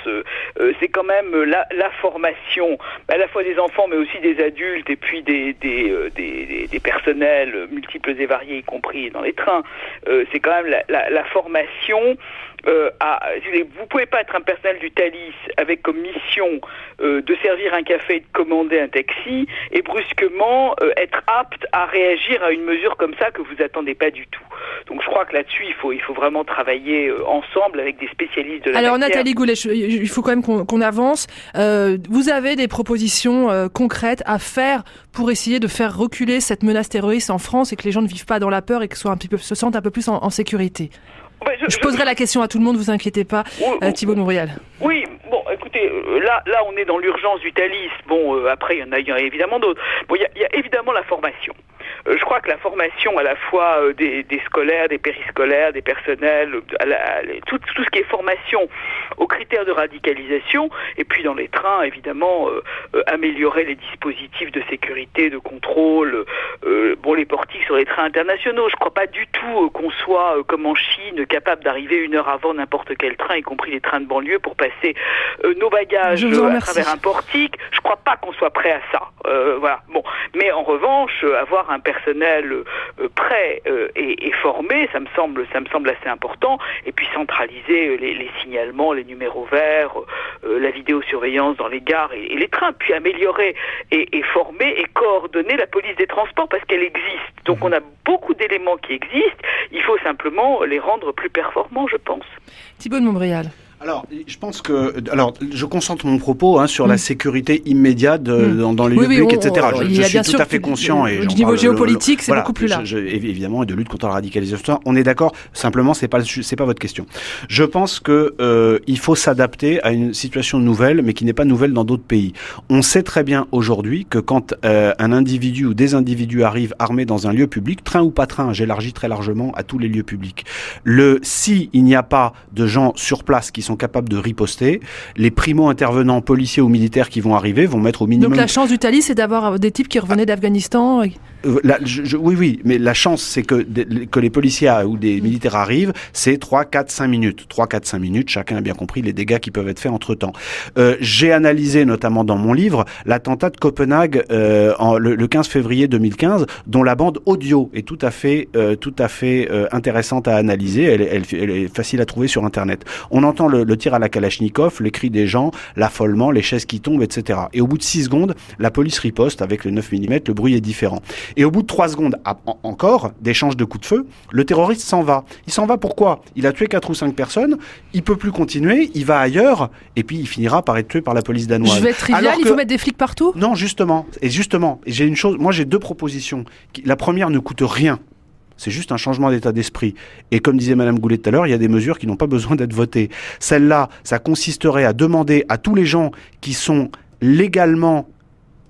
D: c'est quand même la formation à la fois des enfants mais aussi des adultes et puis des personnels multiples et variés, y compris dans les trains. C'est quand même la formation. Vous pouvez pas être un personnel du Thalys avec comme mission de servir un café et de commander un taxi et brusquement être apte à réagir à une mesure comme ça que vous attendez pas du tout. Donc je crois que là-dessus il faut vraiment travailler ensemble avec des spécialistes de la matière.
C: Alors Nathalie Goulet, il faut quand même qu'on avance. Vous avez des propositions concrètes à faire pour essayer de faire reculer cette menace terroriste en France et que les gens ne vivent pas dans la peur et que se sentent un peu plus en sécurité. Je poserai la question à tout le monde, vous inquiétez pas, Thibault de Montbrial.
D: Oui, bon, écoutez, là on est dans l'urgence du Thalys. Bon, après il y en a évidemment d'autres. Bon, il y a évidemment la formation. Je crois que la formation à la fois des scolaires, des périscolaires, des personnels, tout ce qui est formation aux critères de radicalisation, et puis dans les trains, évidemment, améliorer les dispositifs de sécurité, de contrôle, les portiques sur les trains internationaux. Je crois pas du tout qu'on soit, comme en Chine, capable d'arriver 1 heure avant n'importe quel train, y compris les trains de banlieue, pour passer nos bagages à travers un portique. Je crois pas qu'on soit prêt à ça. Voilà. Bon, mais en revanche, avoir un personnel prêt et formé, ça me semble assez important. Et puis centraliser les signalements, les numéros verts, la vidéosurveillance dans les gares et les trains, puis améliorer et former et coordonner la police des transports parce qu'elle existe. Donc on a beaucoup d'éléments qui existent. Il faut simplement les rendre plus performants, je pense.
C: Thibault de Montbrial.
E: Alors, je concentre mon propos sur la sécurité immédiate dans les lieux publics, etc. Je suis tout à fait conscient. Et
C: au niveau géopolitique, c'est beaucoup plus large.
E: Évidemment, et de lutte contre la radicalisation. On est d'accord. Simplement, c'est pas votre question. Je pense que il faut s'adapter à une situation nouvelle, mais qui n'est pas nouvelle dans d'autres pays. On sait très bien aujourd'hui que quand un individu ou des individus arrivent armés dans un lieu public, train ou pas train, j'élargis très largement à tous les lieux publics. Si il n'y a pas de gens sur place qui sont capables de riposter, les primo-intervenants policiers ou militaires qui vont arriver vont mettre au minimum...
C: Donc la chance du Thalys, c'est d'avoir des types qui revenaient d'Afghanistan
E: oui, mais la chance, c'est que les policiers ou des militaires arrivent, c'est 3, 4, 5 minutes. 3, 4, 5 minutes, chacun a bien compris les dégâts qui peuvent être faits entre-temps. J'ai analysé, notamment dans mon livre, l'attentat de Copenhague le 15 février 2015, dont la bande audio est tout à fait intéressante à analyser. Elle est facile à trouver sur Internet. On entend le tir à la Kalachnikov, les cris des gens, l'affolement, les chaises qui tombent, etc. Et au bout de 6 secondes, la police riposte avec le 9 mm, le bruit est différent. Et au bout de 3 secondes, encore, d'échange de coups de feu, le terroriste s'en va. Il s'en va pourquoi ? Il a tué 4 ou 5 personnes, il peut plus continuer, il va ailleurs, et puis il finira par être tué par la police danoise.
C: Je vais être trivial, il faut mettre des flics partout ? Non,
E: justement, j'ai une chose, moi j'ai 2 propositions. La première ne coûte rien. C'est juste un changement d'état d'esprit. Et comme disait Madame Goulet tout à l'heure, il y a des mesures qui n'ont pas besoin d'être votées. Celle-là, ça consisterait à demander à tous les gens qui sont légalement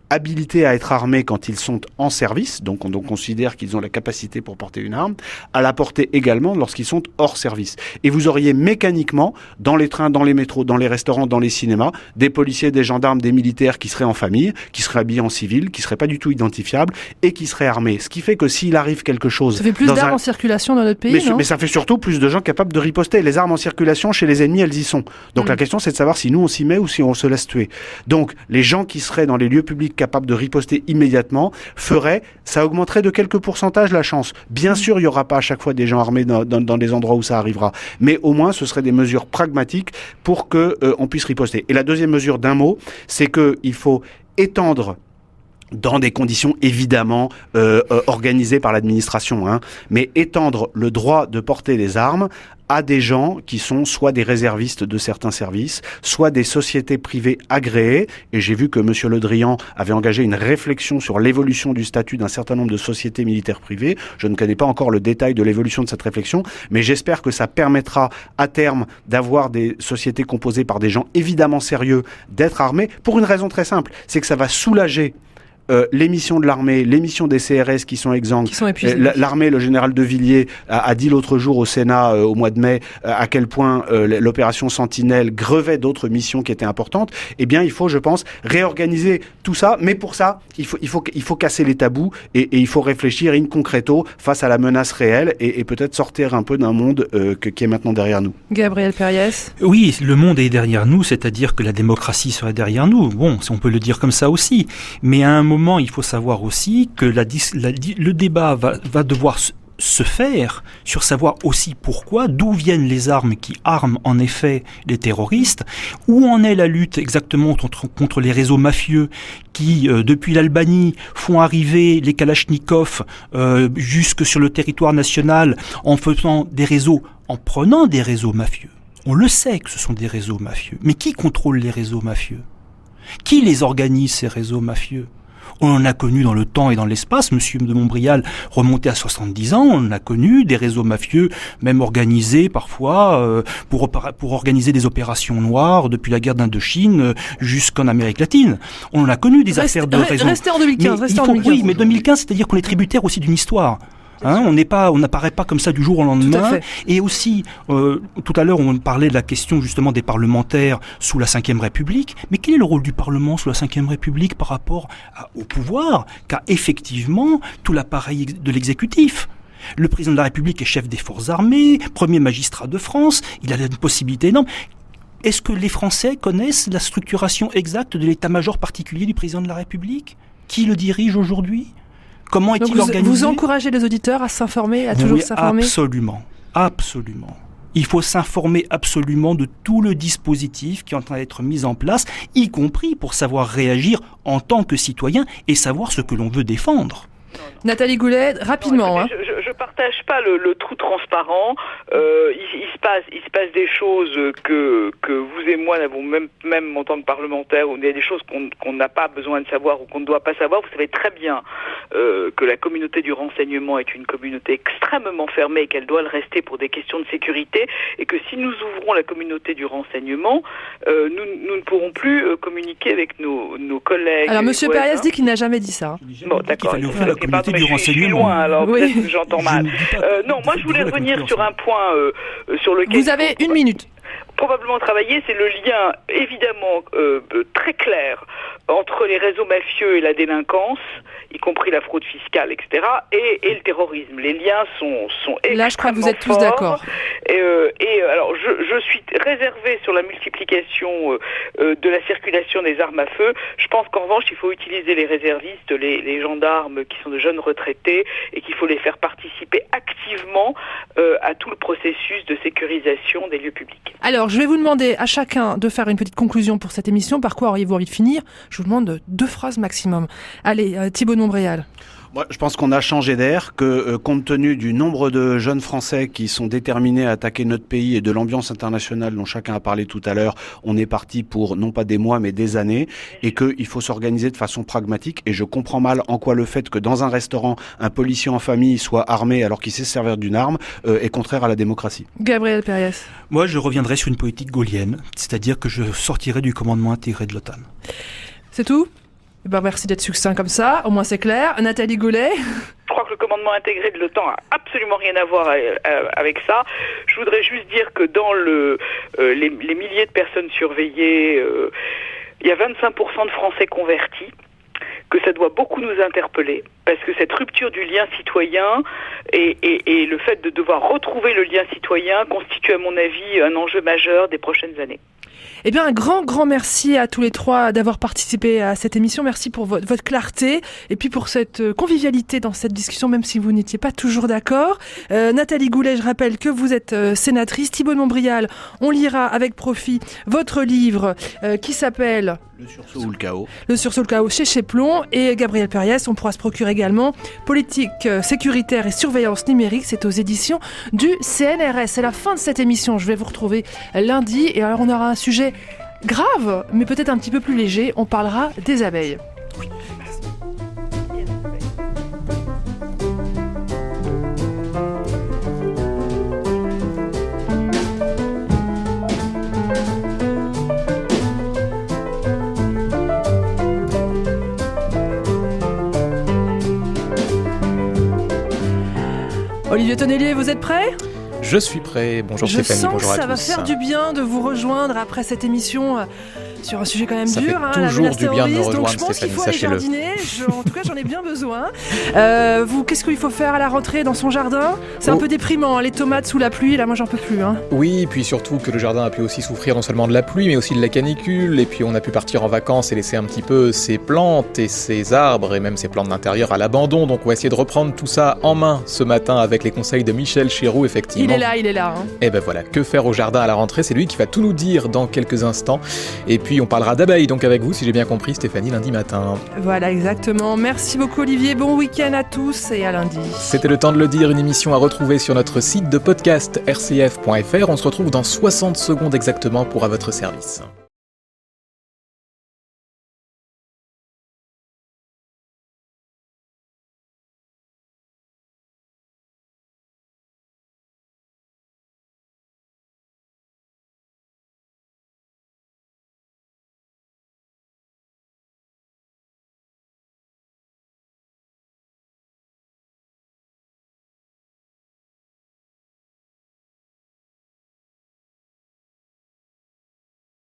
E: habilités à être armés quand ils sont en service, donc on considère qu'ils ont la capacité pour porter une arme, à la porter également lorsqu'ils sont hors service. Et vous auriez mécaniquement, dans les trains, dans les métros, dans les restaurants, dans les cinémas, des policiers, des gendarmes, des militaires qui seraient en famille, qui seraient habillés en civil, qui seraient pas du tout identifiables et qui seraient armés. Ce qui fait que s'il arrive quelque chose...
C: Ça fait plus d'armes en circulation dans notre pays, non ?
E: Mais ça fait surtout plus de gens capables de riposter. Les armes en circulation chez les ennemis, elles y sont. Donc la question, c'est de savoir si nous on s'y met ou si on se laisse tuer. Donc les gens qui seraient dans les lieux publics capables de riposter immédiatement ça augmenterait de quelques pourcentages la chance. Bien sûr, il n'y aura pas à chaque fois des gens armés dans les endroits où ça arrivera, mais au moins ce seraient des mesures pragmatiques pour que on puisse riposter. Et la deuxième mesure d'un mot, c'est qu'il faut étendre dans des conditions évidemment organisées par l'administration, mais étendre le droit de porter les armes à des gens qui sont soit des réservistes de certains services, soit des sociétés privées agréées. Et j'ai vu que M. Le Drian avait engagé une réflexion sur l'évolution du statut d'un certain nombre de sociétés militaires privées. Je ne connais pas encore le détail de l'évolution de cette réflexion, mais j'espère que ça permettra à terme d'avoir des sociétés composées par des gens évidemment sérieux, d'être armés, pour une raison très simple, c'est que ça va soulager les missions de l'armée, les missions des CRS qui sont exsangues. L'armée, le général de Villiers a dit l'autre jour au Sénat, au mois de mai, à quel point l'opération Sentinelle grevait d'autres missions qui étaient importantes. Eh bien, il faut, je pense, réorganiser tout ça. Mais pour ça, il faut casser les tabous et il faut réfléchir in concreto face à la menace réelle et peut-être sortir un peu d'un monde qui est maintenant derrière nous.
C: Gabriel Périès.
F: Oui, le monde est derrière nous, c'est-à-dire que la démocratie serait derrière nous. Bon, on peut le dire comme ça aussi. Mais à un moment, il faut savoir aussi que le débat va devoir se faire sur savoir aussi pourquoi, d'où viennent les armes qui arment en effet les terroristes, où en est la lutte exactement contre les réseaux mafieux qui, depuis l'Albanie, font arriver les kalachnikovs jusque sur le territoire national en prenant des réseaux mafieux. On le sait que ce sont des réseaux mafieux, mais qui contrôle les réseaux mafieux ? Qui les organise, ces réseaux mafieux ? On en a connu dans le temps et dans l'espace. Monsieur de Montbrial remontait à 70 ans. On a connu des réseaux mafieux, même organisés parfois pour organiser des opérations noires depuis la guerre d'Indochine jusqu'en Amérique latine. On a connu des affaires de réseaux.
C: Restez en 2015.
F: Oui, mais 2015, c'est-à-dire qu'on est tributaire aussi d'une histoire. On n'apparaît pas comme ça du jour au lendemain. Et aussi, tout à l'heure, on parlait de la question justement des parlementaires sous la Ve République. Mais quel est le rôle du Parlement sous la Ve République par rapport au pouvoir qu'a effectivement tout l'appareil de l'exécutif ? Le président de la République est chef des forces armées, premier magistrat de France, il a une possibilité énorme. Est-ce que les Français connaissent la structuration exacte de l'état-major particulier du président de la République ? Qui le dirige aujourd'hui ? Comment est-il organisé ?
C: Vous encouragez les auditeurs à s'informer, à toujours s'informer ?
F: Absolument. Il faut s'informer absolument de tout le dispositif qui est en train d'être mis en place, y compris pour savoir réagir en tant que citoyen et savoir ce que l'on veut défendre.
C: Nathalie Goulet, rapidement.
D: Je partage pas le trou transparent. Il se passe des choses que vous et moi n'avons même en tant que parlementaires, où il y a des choses qu'on n'a pas besoin de savoir ou qu'on ne doit pas savoir. Vous savez très bien que la communauté du renseignement est une communauté extrêmement fermée et qu'elle doit le rester pour des questions de sécurité, et que si nous ouvrons la communauté du renseignement, nous ne pourrons plus communiquer avec nos collègues.
C: Alors Monsieur Périès dit qu'il n'a jamais dit ça.
F: Bon, d'accord. Il fallait ouvrir la communauté du renseignement.
D: Je suis loin, alors peut-être que j'entends mal. Non, moi je voulais revenir sur un point sur lequel...
C: Vous avez une minute.
D: Probablement travailler, c'est le lien évidemment très clair entre les réseaux mafieux et la délinquance, y compris la fraude fiscale, etc., et le terrorisme. Les liens sont extrêmement
C: Là, je crois que vous êtes tous
D: forts.
C: d'accord.
D: Et alors, je suis réservée sur la multiplication de la circulation des armes à feu. Je pense qu'en revanche, il faut utiliser les réservistes, les gendarmes qui sont de jeunes retraités, et qu'il faut les faire participer activement à tout le processus de sécurisation des lieux publics.
C: Alors, je vais vous demander à chacun de faire une petite conclusion pour cette émission. Par quoi auriez-vous envie de finir ? Je vous demande 2 phrases maximum. Allez, Thibaut de Montbrial.
E: Moi, je pense qu'on a changé d'air, que compte tenu du nombre de jeunes Français qui sont déterminés à attaquer notre pays et de l'ambiance internationale dont chacun a parlé tout à l'heure, on est parti pour non pas des mois mais des années, et qu'il faut s'organiser de façon pragmatique. Et je comprends mal en quoi le fait que dans un restaurant, un policier en famille soit armé alors qu'il sait se servir d'une arme est contraire à la démocratie.
C: Gabriel Périès.
F: Moi, je reviendrai sur une politique gaullienne, c'est-à-dire que je sortirai du commandement intégré de l'OTAN.
C: C'est tout ? Merci d'être succinct comme ça, au moins c'est clair. Nathalie Goulet.
D: Je crois que le commandement intégré de l'OTAN a absolument rien à voir avec ça. Je voudrais juste dire que dans les milliers de personnes surveillées, il y a 25% de Français convertis, que ça doit beaucoup nous interpeller, parce que cette rupture du lien citoyen et le fait de devoir retrouver le lien citoyen constitue à mon avis un enjeu majeur des prochaines années.
C: Eh bien, un grand merci à tous les trois d'avoir participé à cette émission. Merci pour votre clarté et puis pour cette convivialité dans cette discussion, même si vous n'étiez pas toujours d'accord. Nathalie Goulet, je rappelle que vous êtes sénatrice. Thibaut de Montbrial, on lira avec profit votre livre qui s'appelle
E: Le sursaut ou le chaos.
C: Le sursaut ou le chaos chez Cheplon. Et Gabriel Périès, on pourra se procurer également Politique sécuritaire et surveillance numérique. C'est aux éditions du CNRS. C'est la fin de cette émission. Je vais vous retrouver lundi. Et alors, on aura un sujet grave, mais peut-être un petit peu plus léger. On parlera des abeilles. Oui. Olivier Tonnelier, vous êtes prêt ?
G: Je suis prêt. Bonjour Stéphanie, bonjour à tous.
C: Je sens que ça va faire du bien de vous rejoindre après cette émission sur un sujet quand même dur.
G: Ça fait toujours du bien de me rejoindre,
C: donc je pense qu'il faut aller
G: sachez-le.
C: jardiner. En tout cas, j'en ai bien besoin. Qu'est-ce qu'il faut faire à la rentrée dans son jardin ? C'est un peu déprimant, les tomates sous la pluie, là moi j'en peux plus.
G: Oui, et puis surtout que le jardin a pu aussi souffrir non seulement de la pluie, mais aussi de la canicule. Et puis on a pu partir en vacances et laisser un petit peu ses plantes et ses arbres et même ses plantes d'intérieur à l'abandon. Donc on va essayer de reprendre tout ça en main ce matin avec les conseils de Michel Chéroux, effectivement.
C: Il est là.
G: Et ben voilà, que faire au jardin à la rentrée ? C'est lui qui va tout nous dire dans quelques instants. Et puis on parlera d'abeilles donc avec vous, si j'ai bien compris, Stéphanie, lundi matin.
C: Voilà, exactement. Merci beaucoup Olivier, bon week-end à tous et à lundi.
G: C'était le temps de le dire, une émission à retrouver sur notre site de podcast rcf.fr. On se retrouve dans 60 secondes exactement pour à votre service.